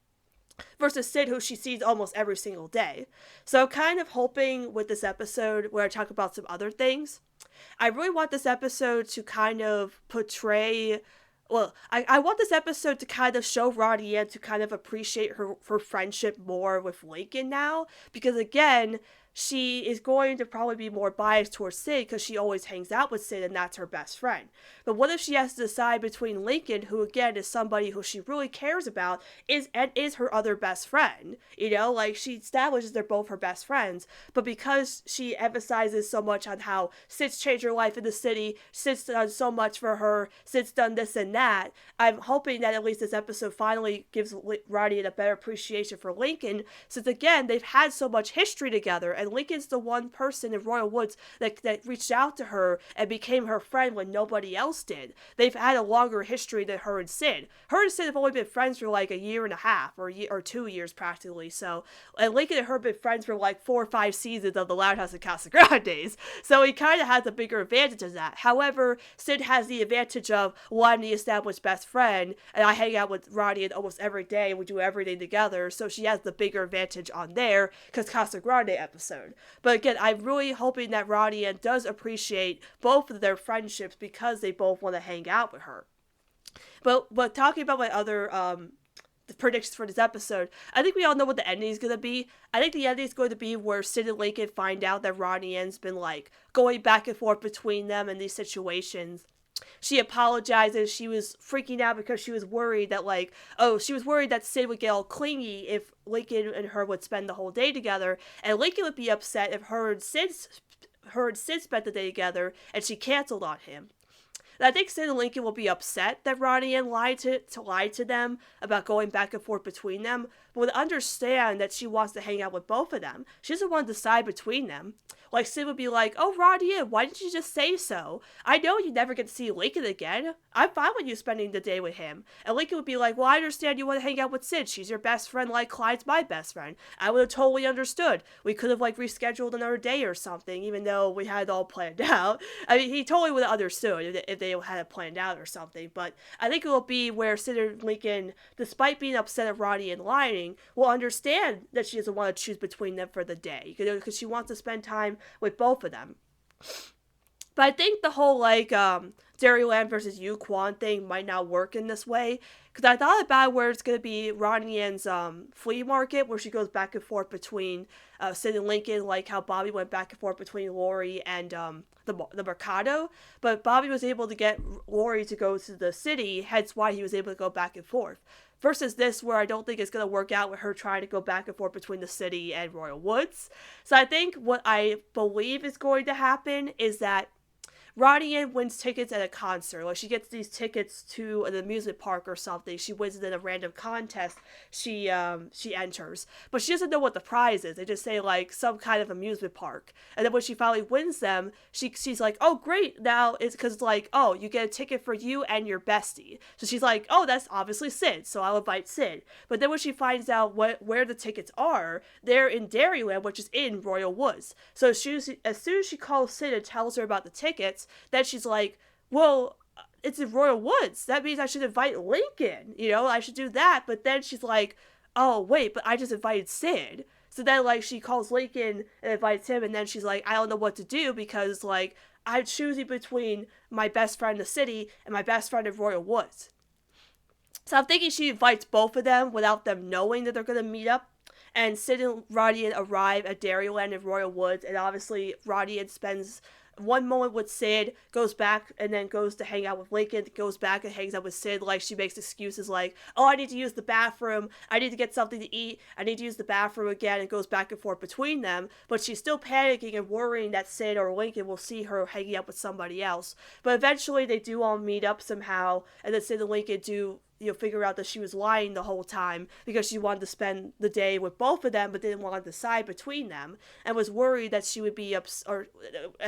Versus Sid, who she sees almost every single day. So I'm kind of hoping with this episode, where I talk about some other things, I really want this episode to kind of portray, well, I want this episode to kind of show Roddy Ann to kind of appreciate her friendship more with Lincoln now, because again, she is going to probably be more biased towards Sid because she always hangs out with Sid and that's her best friend. But what if she has to decide between Lincoln, who again is somebody who she really cares about, is her other best friend? You know, like she establishes they're both her best friends, but because she emphasizes so much on how Sid's changed her life in the city, Sid's done so much for her, Sid's done this and that, I'm hoping that at least this episode finally gives Roddy a better appreciation for Lincoln, since again, they've had so much history together, and Lincoln's the one person in Royal Woods that reached out to her and became her friend when nobody else did. They've had a longer history than her and Sid. Her and Sid have only been friends for like a year and a half, or 2 years practically, so, and Lincoln and her have been friends for like 4 or 5 seasons of the Loud House and Casagrandes, so he kind of has a bigger advantage of that. However, Sid has the advantage of, well, I'm the established best friend, and I hang out with Roddy almost every day, and we do everything together, so she has the bigger advantage on there, because Casagrande episode. But again, I'm really hoping that Roddy Ann does appreciate both of their friendships because they both want to hang out with her. But talking about my other predictions for this episode, I think we all know what the ending is going to be. I think the ending is going to be where Sid and Lincoln find out that Roddy Ann's been like going back and forth between them in these situations. She apologizes. She was freaking out because she was worried that Sid would get all clingy if Lincoln and her would spend the whole day together, and Lincoln would be upset if her and Sid spent the day together and she canceled on him. And I think Sid and Lincoln will be upset that Roddy Ann lied to them about going back and forth between them, would understand that she wants to hang out with both of them. She doesn't want to decide between them. Like, Sid would be like, oh, Rodian, why didn't you just say so? I know you never get to see Lincoln again. I'm fine with you spending the day with him. And Lincoln would be like, well, I understand you want to hang out with Sid. She's your best friend like Clyde's my best friend. I would have totally understood. We could have, like, rescheduled another day or something, even though we had it all planned out. I mean, he totally would have understood if they had it planned out or something. But I think it will be where Sid and Lincoln, despite being upset at Rodian lying, will understand that she doesn't want to choose between them for the day. Because she wants to spend time with both of them. But I think the whole, like, Dairyland versus Yukon thing might not work in this way. Because I thought about where it's going to be Rodian's flea market, where she goes back and forth between Sid and Lincoln, like how Bobby went back and forth between Lori and the Mercado. But Bobby was able to get Lori to go to the city, hence why he was able to go back and forth. Versus this, where I don't think it's going to work out with her trying to go back and forth between the city and Royal Woods. So I think what I believe is going to happen is that Rodian wins tickets at a concert. Like, she gets these tickets to an amusement park or something. She wins it in a random contest. She enters. But she doesn't know what the prize is. They just say, like, some kind of amusement park. And then when she finally wins them, she's like, oh, great. Now it's because, like, oh, you get a ticket for you and your bestie. So she's like, oh, that's obviously Sid. So I'll invite Sid. But then when she finds out where the tickets are, they're in Dairyland, which is in Royal Woods. So as soon as she calls Sid and tells her about the tickets, then she's like, well, it's in Royal Woods. That means I should invite Lincoln. I should do that. But then she's like, oh, wait, but I just invited Sid. So then, like, she calls Lincoln and invites him. And then she's like, I don't know what to do because, like, I'm choosing between my best friend in the city and my best friend in Royal Woods. So I'm thinking she invites both of them without them knowing that they're going to meet up. And Sid and Rodian arrive at Dairyland and Royal Woods. And obviously, Rodian spends one moment with Sid, goes back and then goes to hang out with Lincoln, goes back and hangs out with Sid. Like, she makes excuses like, oh, I need to use the bathroom, I need to get something to eat, I need to use the bathroom again, and goes back and forth between them. But she's still panicking and worrying that Sid or Lincoln will see her hanging out with somebody else. But eventually they do all meet up somehow, and then Sid and Lincoln do figure out that she was lying the whole time because she wanted to spend the day with both of them but didn't want to decide between them, and was worried that she would be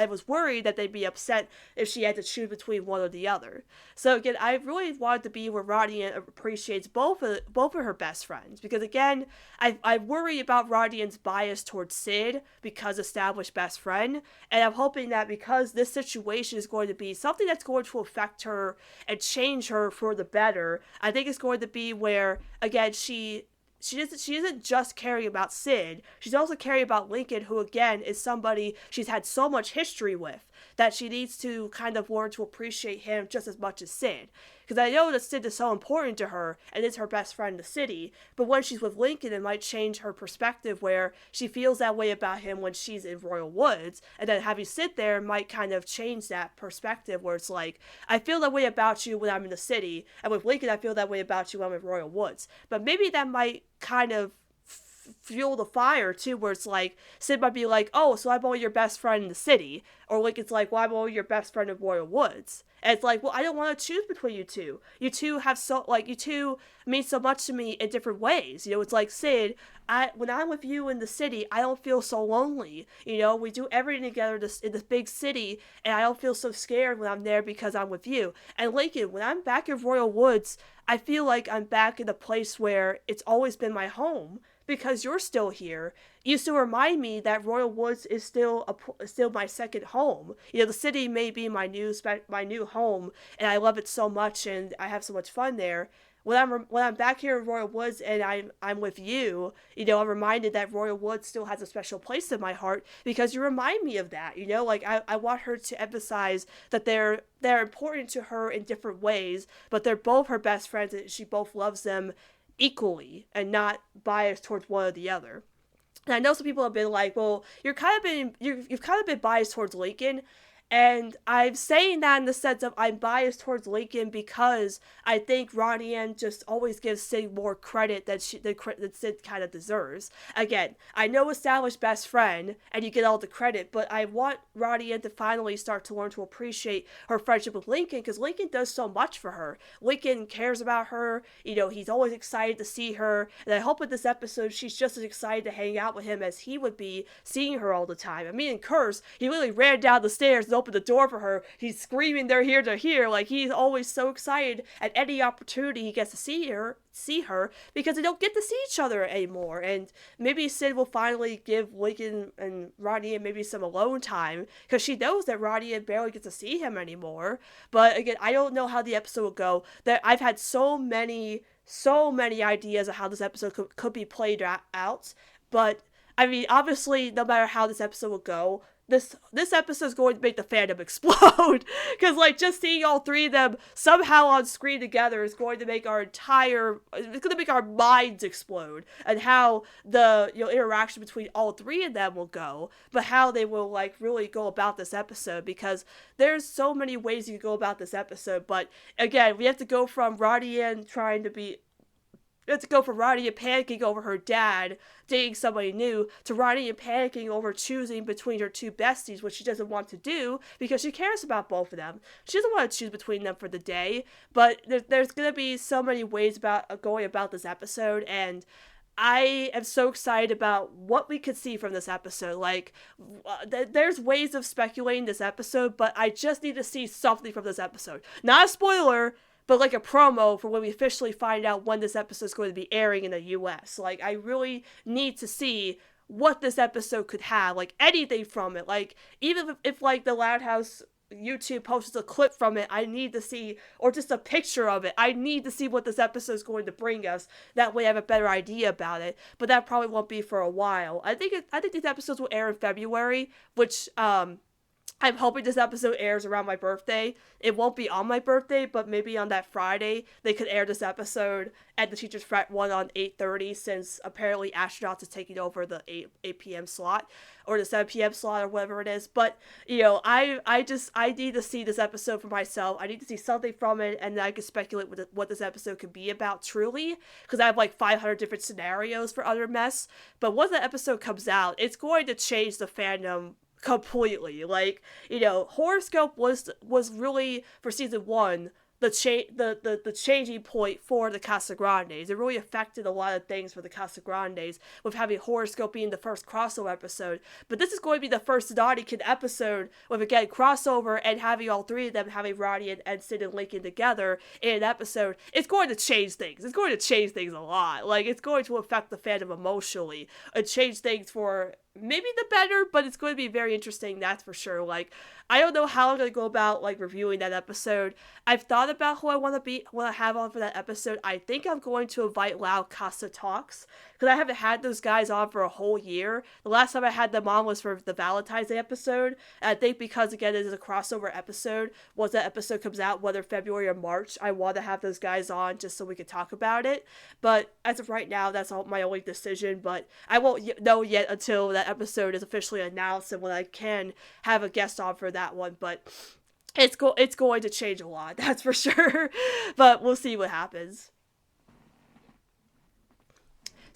was worried that they'd be upset if she had to choose between one or the other. So again, I really wanted to be where Rodian appreciates both of her best friends, because again, I worry about Rodian's bias towards Sid because established best friend, and I'm hoping that because this situation is going to be something that's going to affect her and change her for the better, I think it's going to be where, again, she isn't just caring about Sid, she's also caring about Lincoln, who again is somebody she's had so much history with that she needs to kind of learn to appreciate him just as much as Sid. Because I know that Sid is so important to her and is her best friend in the city, but when she's with Lincoln, it might change her perspective where she feels that way about him when she's in Royal Woods, and then having Sid there might kind of change that perspective where it's like, I feel that way about you when I'm in the city, and with Lincoln, I feel that way about you when I'm in Royal Woods. But maybe that might kind of fuel the fire too, where it's like Sid might be like, oh, so I'm only your best friend in the city, or Lincoln's like, well, I'm only your best friend in Royal Woods. And it's like, well, I don't want to choose between you two. You two mean so much to me in different ways. It's like, Sid, when I'm with you in the city, I don't feel so lonely. We do everything together in this big city, and I don't feel so scared when I'm there because I'm with you. And Lincoln, when I'm back in Royal Woods, I feel like I'm back in a place where it's always been my home, because you're still here. You still remind me that Royal Woods is still my second home. The city may be my new home, and I love it so much, and I have so much fun there. When I'm back here in Royal Woods and I'm with you, I'm reminded that Royal Woods still has a special place in my heart because you remind me of that. Like I want her to emphasize that they're important to her in different ways, but they're both her best friends, and she both loves them equally and not biased towards one or the other. And I know some people have been like, well, you've kind of been biased towards Lincoln. And I'm saying that in the sense of I'm biased towards Lincoln because I think Ronnie Ann just always gives Sid more credit that Sid kind of deserves. Again, I know established best friend and you get all the credit, but I want Ronnie Ann to finally start to learn to appreciate her friendship with Lincoln because Lincoln does so much for her. Lincoln cares about her, he's always excited to see her, and I hope in this episode she's just as excited to hang out with him as he would be seeing her all the time. I mean, in Curse, he literally ran down the stairs and opened the door for her. He's screaming, "They're here, they're here." Like, he's always so excited at any opportunity he gets to see her because they don't get to see each other anymore. And maybe Sid will finally give Lincoln and Ronnie maybe some alone time because she knows that Ronnie barely gets to see him anymore. But again, I don't know how the episode will go. That I've had so many ideas of how this episode could be played out. But I mean, obviously, no matter how this episode will go, this episode is going to make the fandom explode. Because, like, just seeing all three of them somehow on screen together is going to make it's going to make our minds explode. And how the, interaction between all three of them will go. But how they will, like, really go about this episode. Because there's so many ways you can go about this episode. But, again, we have to go from Ronnie Ann panicking over her dad dating somebody new to Ronnie Ann panicking over choosing between her two besties, which she doesn't want to do because she cares about both of them. She doesn't want to choose between them for the day, but there's going to be so many ways about going about this episode, and I am so excited about what we could see from this episode. Like, there's ways of speculating this episode, but I just need to see something from this episode. Not a spoiler, but like a promo for when we officially find out when this episode is going to be airing in the US. Like, I really need to see what this episode could have, like, anything from it. Like, even if like, the Loud House YouTube posts a clip from it, I need to see, or just a picture of it, I need to see what this episode is going to bring us. That way I have a better idea about it, but that probably won't be for a while. I think these episodes will air in February, which, I'm hoping this episode airs around my birthday. It won't be on my birthday, but maybe on that Friday, they could air this episode at the Teacher's Frat 1 on 8:30, since apparently Astronauts is taking over the 8 p.m. slot, or the 7 p.m. slot, or whatever it is. But, I need to see this episode for myself. I need to see something from it, and then I can speculate what this episode could be about truly, because I have like 500 different scenarios for Other Mess. But once the episode comes out, it's going to change the fandom completely. Like, Horoscope was really, for season 1, the changing point for the Casagrandes. It really affected a lot of things for the Casagrandes, with having Horoscope being the first crossover episode. But this is going to be the first Donnie Kid episode with, again, crossover, and having all three of them, having Ronnie and Sid and Lincoln together in an episode. It's going to change things. It's going to change things a lot. Like, it's going to affect the fandom emotionally and change things for maybe the better, but it's going to be very interesting, that's for sure. Like, I don't know how I'm going to go about, like, reviewing that episode. I've thought about who I want to have on for that episode. I think I'm going to invite Loud Casa Talks, because I haven't had those guys on for a whole year. The last time I had them on was for the Valentine's Day episode, and I think because, again, it is a crossover episode, once that episode comes out, whether February or March, I want to have those guys on just so we could talk about it. But as of right now, that's my only decision, but I won't know yet until that episode is officially announced and when I can have a guest on for that one. But it's going to change a lot, that's for sure. But we'll see what happens.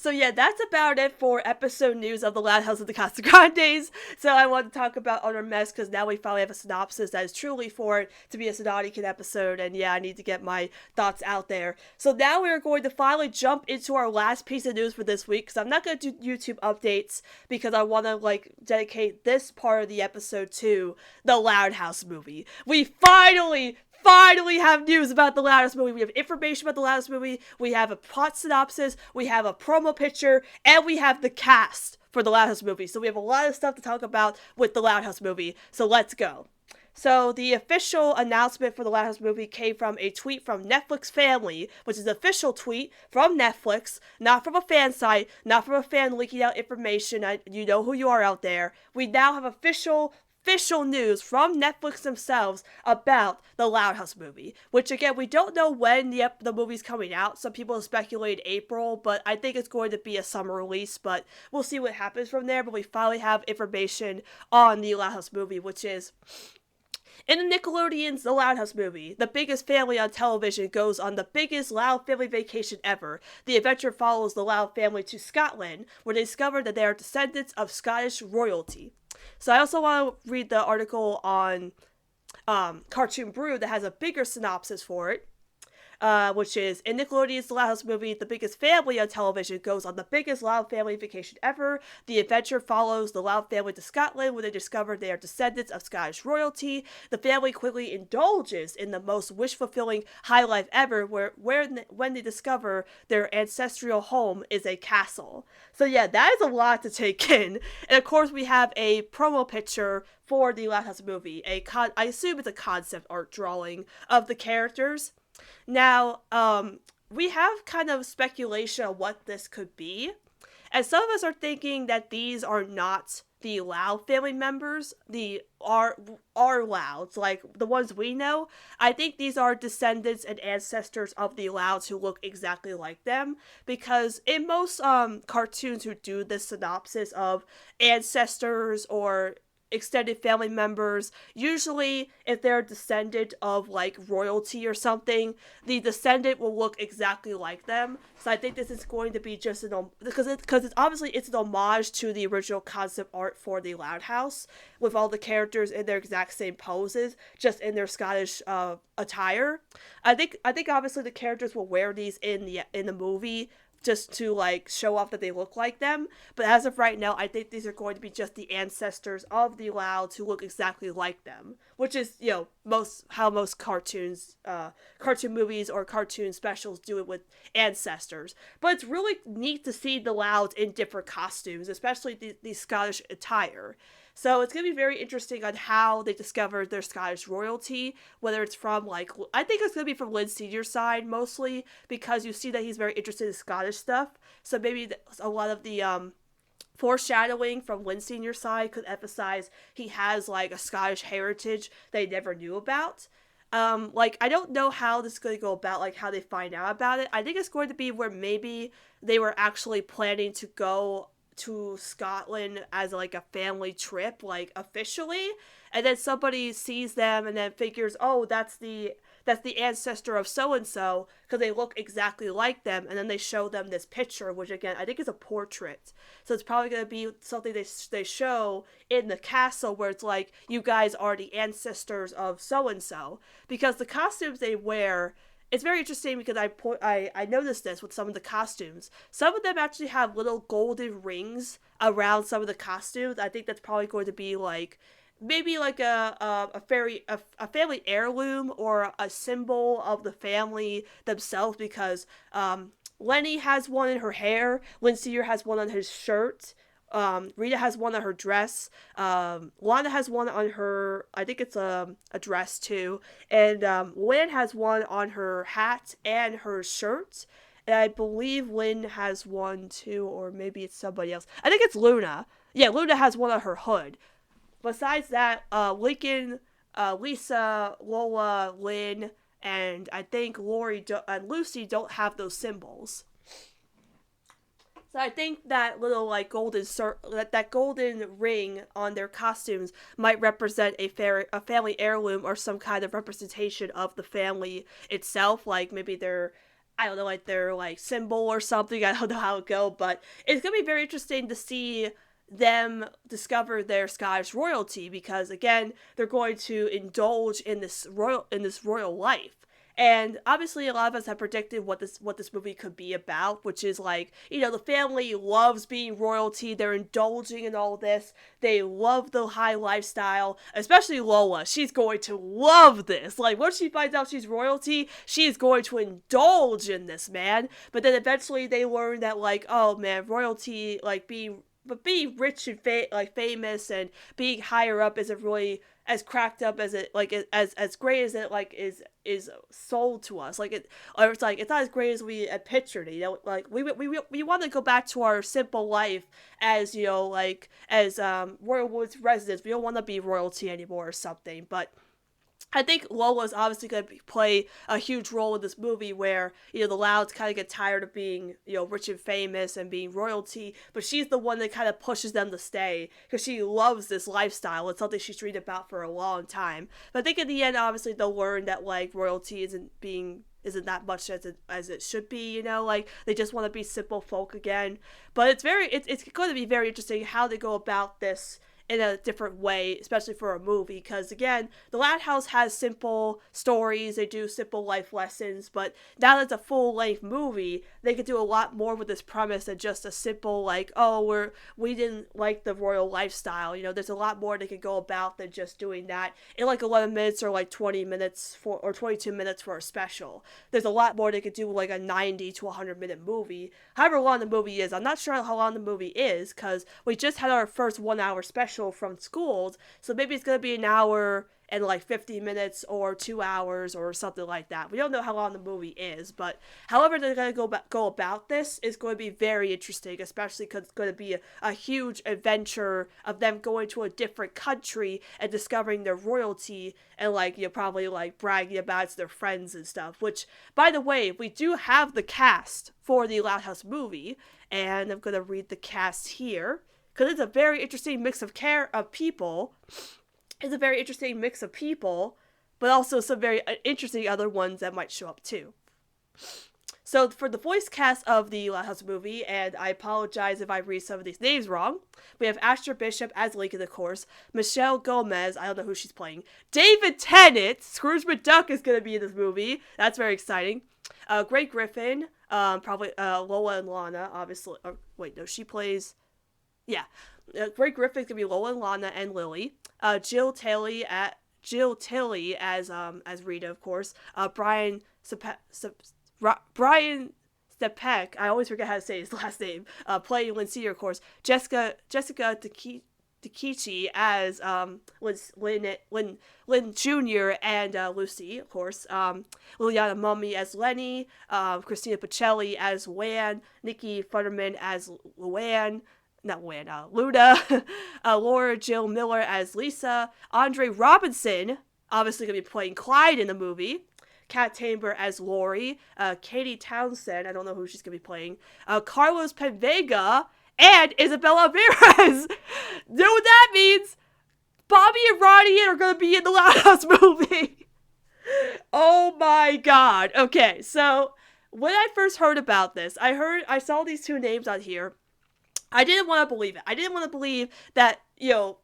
So yeah, that's about it for episode news of the Loud House of the Casagrandes. So I want to talk about Other Mess, because now we finally have a synopsis that is truly for it to be a Sonati Kid episode, and yeah, I need to get my thoughts out there. So now we're going to finally jump into our last piece of news for this week, because I'm not going to do YouTube updates, because I want to, like, dedicate this part of the episode to the Loud House movie. We finally have news about the Loud House movie. We have information about the Loud House movie. We have a plot synopsis. We have a promo picture. And we have the cast for the Loud House movie. So we have a lot of stuff to talk about with the Loud House movie. So let's go. So the official announcement for the Loud House movie came from a tweet from Netflix Family, which is an official tweet from Netflix, not from a fan site, not from a fan leaking out information. You know who you are out there. We now have official news from Netflix themselves about the Loud House movie, which, again, we don't know when the movie's coming out. Some people have speculated April, but I think it's going to be a summer release, but we'll see what happens from there. But we finally have information on the Loud House movie, which is In the Nickelodeon's The Loud House movie, the biggest family on television goes on the biggest Loud family vacation ever. The adventure follows the Loud family to Scotland, where they discover that they are descendants of Scottish royalty. So I also want to read the article on Cartoon Brew that has a bigger synopsis for it. Which is in Nickelodeon's The Loud House movie, the biggest family on television goes on the biggest Loud family vacation ever. The adventure follows the Loud family to Scotland, where they discover they are descendants of Scottish royalty. The family quickly indulges in the most wish-fulfilling high life ever, when they discover their ancestral home is a castle. So yeah, that is a lot to take in. And of course, we have a promo picture for the Loud House movie. I assume it's a concept art drawing of the characters. Now, we have kind of speculation on what this could be, and some of us are thinking that these are not the Loud family members, our Louds, like the ones we know. I think these are descendants and ancestors of the Louds who look exactly like them, because in most cartoons who do this synopsis of ancestors or extended family members, usually if they're a descendant of like royalty or something, the descendant will look exactly like them. So I think this is going to be just because it's obviously it's an homage to the original concept art for the Loud House, with all the characters in their exact same poses, just in their Scottish attire. I think obviously the characters will wear these in the movie, just to like show off that they look like them. But as of right now, I think these are going to be just the ancestors of the Louds who look exactly like them, which is, how most cartoon movies or cartoon specials do it with ancestors. But it's really neat to see the Louds in different costumes, especially the Scottish attire. So it's going to be very interesting on how they discovered their Scottish royalty, whether it's from, I think it's going to be from Lynn Sr.'s side mostly, because you see that he's very interested in Scottish stuff. So maybe a lot of the foreshadowing from Lynn Sr.'s side could emphasize he has, a Scottish heritage they never knew about. I don't know how this is going to go about, how they find out about it. I think it's going to be where maybe they were actually planning to go to Scotland as a family trip, officially, and then somebody sees them and then figures, oh, that's the ancestor of so and so, because they look exactly like them, and then they show them this picture, which again I think is a portrait. So it's probably going to be something they show in the castle, where it's like, you guys are the ancestors of so and so, because the costumes they wear. It's very interesting because I noticed this with some of the costumes. Some of them actually have little golden rings around some of the costumes. I think that's probably going to be maybe a family heirloom or a symbol of the family themselves, because Lenny has one in her hair, Lynn Sr. has one on his shirt. Rita has one on her dress. Lana has one on her, I think it's a dress too. And Lynn has one on her hat and her shirt. And I believe Lynn has one too, or maybe it's somebody else. I think it's Luna. Yeah, Luna has one on her hood. Besides that, Lincoln, Lisa, Lola, Lynn, and I think Lori and Lucy don't have those symbols. So I think that little that golden ring on their costumes might represent a family heirloom or some kind of representation of the family itself. Maybe their, I don't know, their symbol or something. I don't know how it go, but it's gonna be very interesting to see them discover their Scottish royalty, because again they're going to indulge in this royal life. And obviously a lot of us have predicted what this movie could be about, which is the family loves being royalty, they're indulging in all this, they love the high lifestyle, especially Lola. She's going to love this. Once she finds out she's royalty, she's going to indulge in this, man. But then eventually they learn that oh man, royalty, being rich and famous and being higher up isn't really as cracked up as it as great as it is sold to us. It's not as great as we had pictured it. We want to go back to our simple life as as Royal Woods residents. We don't want to be royalty anymore or something. But I think Lola's obviously going to play a huge role in this movie where, the Louds kind of get tired of being, rich and famous and being royalty, but she's the one that kind of pushes them to stay because she loves this lifestyle. It's something she's dreamed about for a long time. But I think in the end, obviously, they'll learn that, like, royalty isn't that much as it should be, like they just want to be simple folk again. But it's going to be very interesting how they go about this in a different way, especially for a movie, because again, The Loud House has simple stories, they do simple life lessons, but now that it's a full-length movie, they could do a lot more with this premise than just a simple, like, oh, we didn't like the royal lifestyle. There's a lot more they could go about than just doing that in like 11 minutes or like 20 minutes or 22 minutes for a special. There's a lot more they could do with like a 90 to 100 minute movie. However long the movie is, I'm not sure how long the movie is, because we just had our first 1 hour special from schools, so maybe it's going to be an hour and like 50 minutes or 2 hours or something like that. We don't know how long the movie is, but however they're going to go about this is going to be very interesting, especially because it's going to be a huge adventure of them going to a different country and discovering their royalty and like probably like bragging about it to their friends and stuff. Which, by the way, we do have the cast for the Loud House movie, and I'm going to read the cast here because it's a very interesting mix of people. It's a very interesting mix of people, but also some very interesting other ones that might show up too. So for the voice cast of the Loud House movie, and I apologize if I read some of these names wrong, we have Asher Bishop as Lincoln, of course, Michelle Gomez, I don't know who she's playing, David Tennant, Scrooge McDuck is going to be in this movie, that's very exciting, Greg Griffin, probably Lola and Lana, obviously, wait, no, she plays... Yeah, Greg Griffin's gonna be Lola and Lana and Lily. Jill Tilley as Rita, of course. Brian Stepek, I always forget how to say his last name. Playing Lynn Senior, of course. Jessica Takichi as Lynn Jr. and Lucy, of course. Liliana Mummy as Lenny. Christina Pacelli as Wan. Nikki Futterman as Luann. Not Luann, Luda. Laura Jill Miller as Lisa. Andre Robinson, obviously going to be playing Clyde in the movie. Kat Tamber as Lori. Katie Townsend, I don't know who she's going to be playing. Carlos Penvega and Isabella Ramirez. You know what that means? Bobby and Ronnie are going to be in the Loud House movie. Oh my god. Okay, so when I first heard about this, I saw these two names on here. I didn't want to believe it. I didn't want to believe that,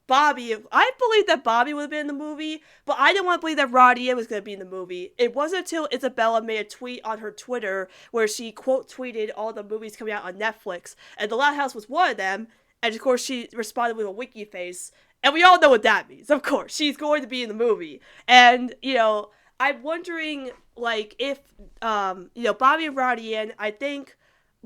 Bobby... I believed that Bobby would have been in the movie, but I didn't want to believe that Roddy was going to be in the movie. It wasn't until Isabella made a tweet on her Twitter where she quote-tweeted all the movies coming out on Netflix, and The Loud House was one of them, and of course she responded with a winky face, and we all know what that means. Of course, she's going to be in the movie. And, I'm wondering, like, if, Bobby and Roddy, and I think...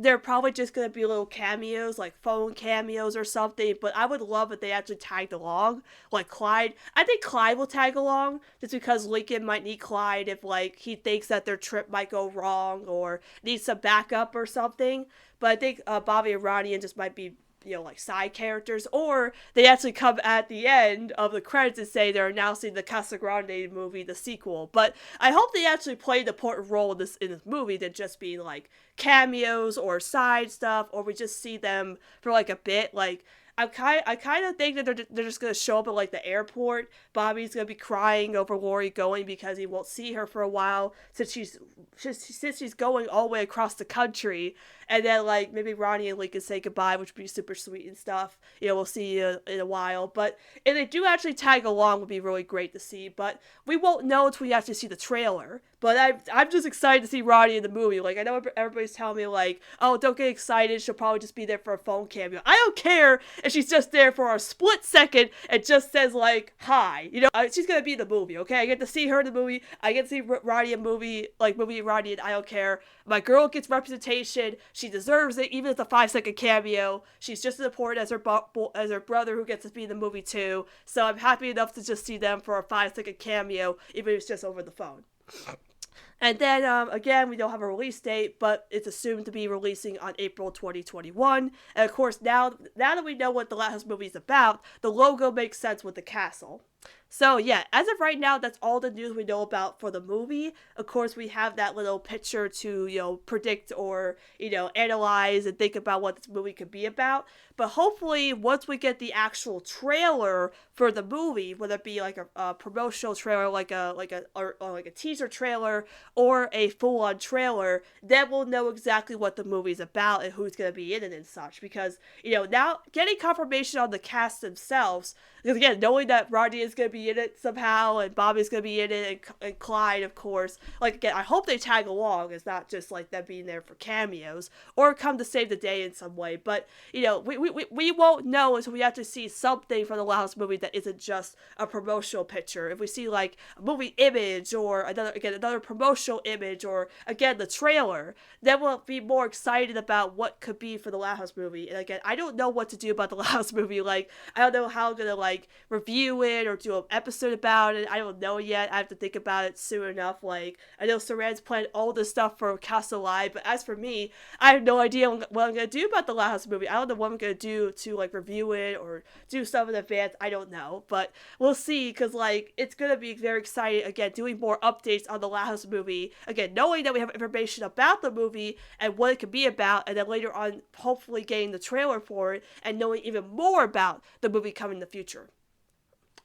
they're probably just going to be little cameos, like phone cameos or something, but I would love if they actually tagged along, like Clyde. I think Clyde will tag along, just because Lincoln might need Clyde if, like, he thinks that their trip might go wrong or needs some backup or something, but I think Bobby and Ronnie just might be, like side characters, or they actually come at the end of the credits and say they're announcing the Casagrandes movie, the sequel. But I hope they actually play an important role in this movie than just being like cameos or side stuff, or we just see them for like a bit. Like I kind of think that they're just gonna show up at like the airport. Bobby's gonna be crying over Lori going because he won't see her for a while since she's going all the way across the country. And then, like, maybe Ronnie and Lincoln say goodbye, which would be super sweet and stuff. We'll see you in a while. But if they do actually tag along, would be really great to see. But we won't know until we actually see the trailer. But I'm just excited to see Ronnie in the movie. Like, I know everybody's telling me, like, oh, don't get excited. She'll probably just be there for a phone cameo. I don't care if she's just there for a split second and just says, like, hi. She's going to be in the movie, okay? I get to see her in the movie. I get to see Ronnie in movie Ronnie, and I don't care. My girl gets representation. She deserves it, even if it's a 5-second cameo. She's just as important as her brother, who gets to be in the movie too. So I'm happy enough to just see them for a 5-second cameo, even if it's just over the phone. And then, again, we don't have a release date, but it's assumed to be releasing on April 2021. And of course, now that we know what the Loud House movie is about, the logo makes sense with the castle. So yeah, as of right now, that's all the news we know about for the movie. Of course, we have that little picture to, predict or, analyze and think about what this movie could be about. But hopefully, once we get the actual trailer for the movie, whether it be like a promotional trailer, or like a teaser trailer, or a full-on trailer, then we'll know exactly what the movie's about and who's gonna be in it and such. Because now getting confirmation on the cast themselves, because again, knowing that Rodney is gonna be in it somehow and Bobby's gonna be in it and Clyde, of course. Like again, I hope they tag along. It's not just like them being there for cameos or come to save the day in some way. But we won't know until we have to see something from the Loud House movie that isn't just a promotional picture. If we see like a movie image or another promotional image or again the trailer, then we'll be more excited about what could be for the Loud House movie. And again, I don't know what to do about the Loud House movie. Like I don't know how I'm gonna like review it or do an episode about it. I don't know yet. I have to think about it soon enough. Like I know Saran's planned all this stuff for CasaLoud, but as for me, I have no idea what I'm gonna do about the Loud House movie. I don't know what I'm gonna do to like review it or do stuff in advance. I don't know, but we'll see. Because like it's gonna be very exciting again, doing more updates on the Loud House movie. Again, knowing that we have information about the movie and what it could be about, and then later on, hopefully getting the trailer for it and knowing even more about the movie coming in the future.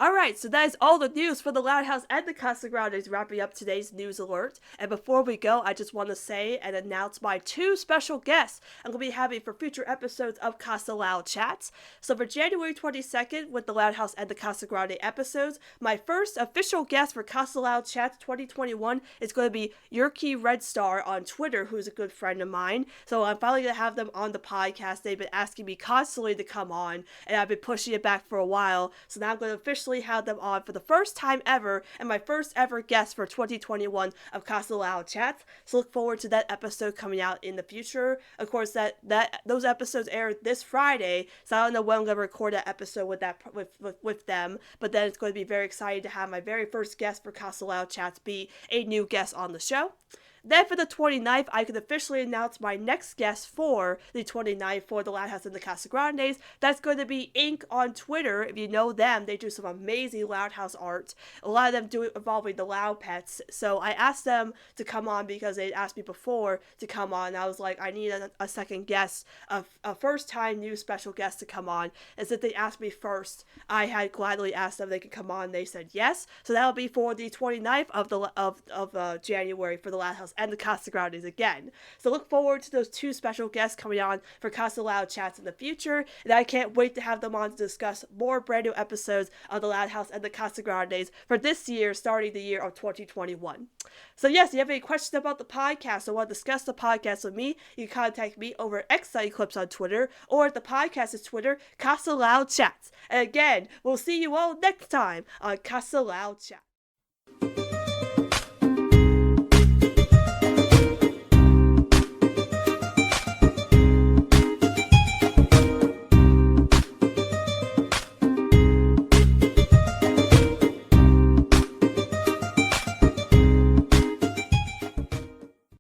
Alright, so that is all the news for the Loud House and the Casagrandes, wrapping up today's news alert. And before we go, I just want to say and announce my two special guests I'm going to be having for future episodes of CasaLoud Chats. So for January 22nd, with the Loud House and the Casagrande episodes, my first official guest for CasaLoud Chats 2021 is going to be Yurki Red Star on Twitter, who's a good friend of mine. So I'm finally going to have them on the podcast. They've been asking me constantly to come on, and I've been pushing it back for a while. So now I'm going to officially have them on for the first time ever and my first ever guest for 2021 of CasaLoud Chats. So look forward to that episode coming out in the future. Of course, those episodes air this Friday, so I don't know when I'm going to record that episode with them, but then it's going to be very exciting to have my very first guest for CasaLoud Chats be a new guest on the show. Then for the 29th, I can officially announce my next guest for the 29th for the Loud House and the Casagrandes. That's going to be Ink on Twitter. If you know them, they do some amazing Loud House art. A lot of them do it involving the Loud Pets. So I asked them to come on because they'd asked me before to come on. I was like, I need a second guest, a first-time new special guest to come on. And since they asked me first, I had gladly asked them if they could come on. They said yes. So that'll be for the 29th of January for the Loud House and the Casagrandes again. So look forward to those two special guests coming on for CasaLoud Chats in the future, and I can't wait to have them on to discuss more brand new episodes of the Loud House and the Casagrandes for this year, starting the year of 2021. So yes, if you have any questions about the podcast or want to discuss the podcast with me, you can contact me over at Clips on Twitter or at the podcast's Twitter, CasaLoud Chats. And again, we'll see you all next time on CasaLoud Chats.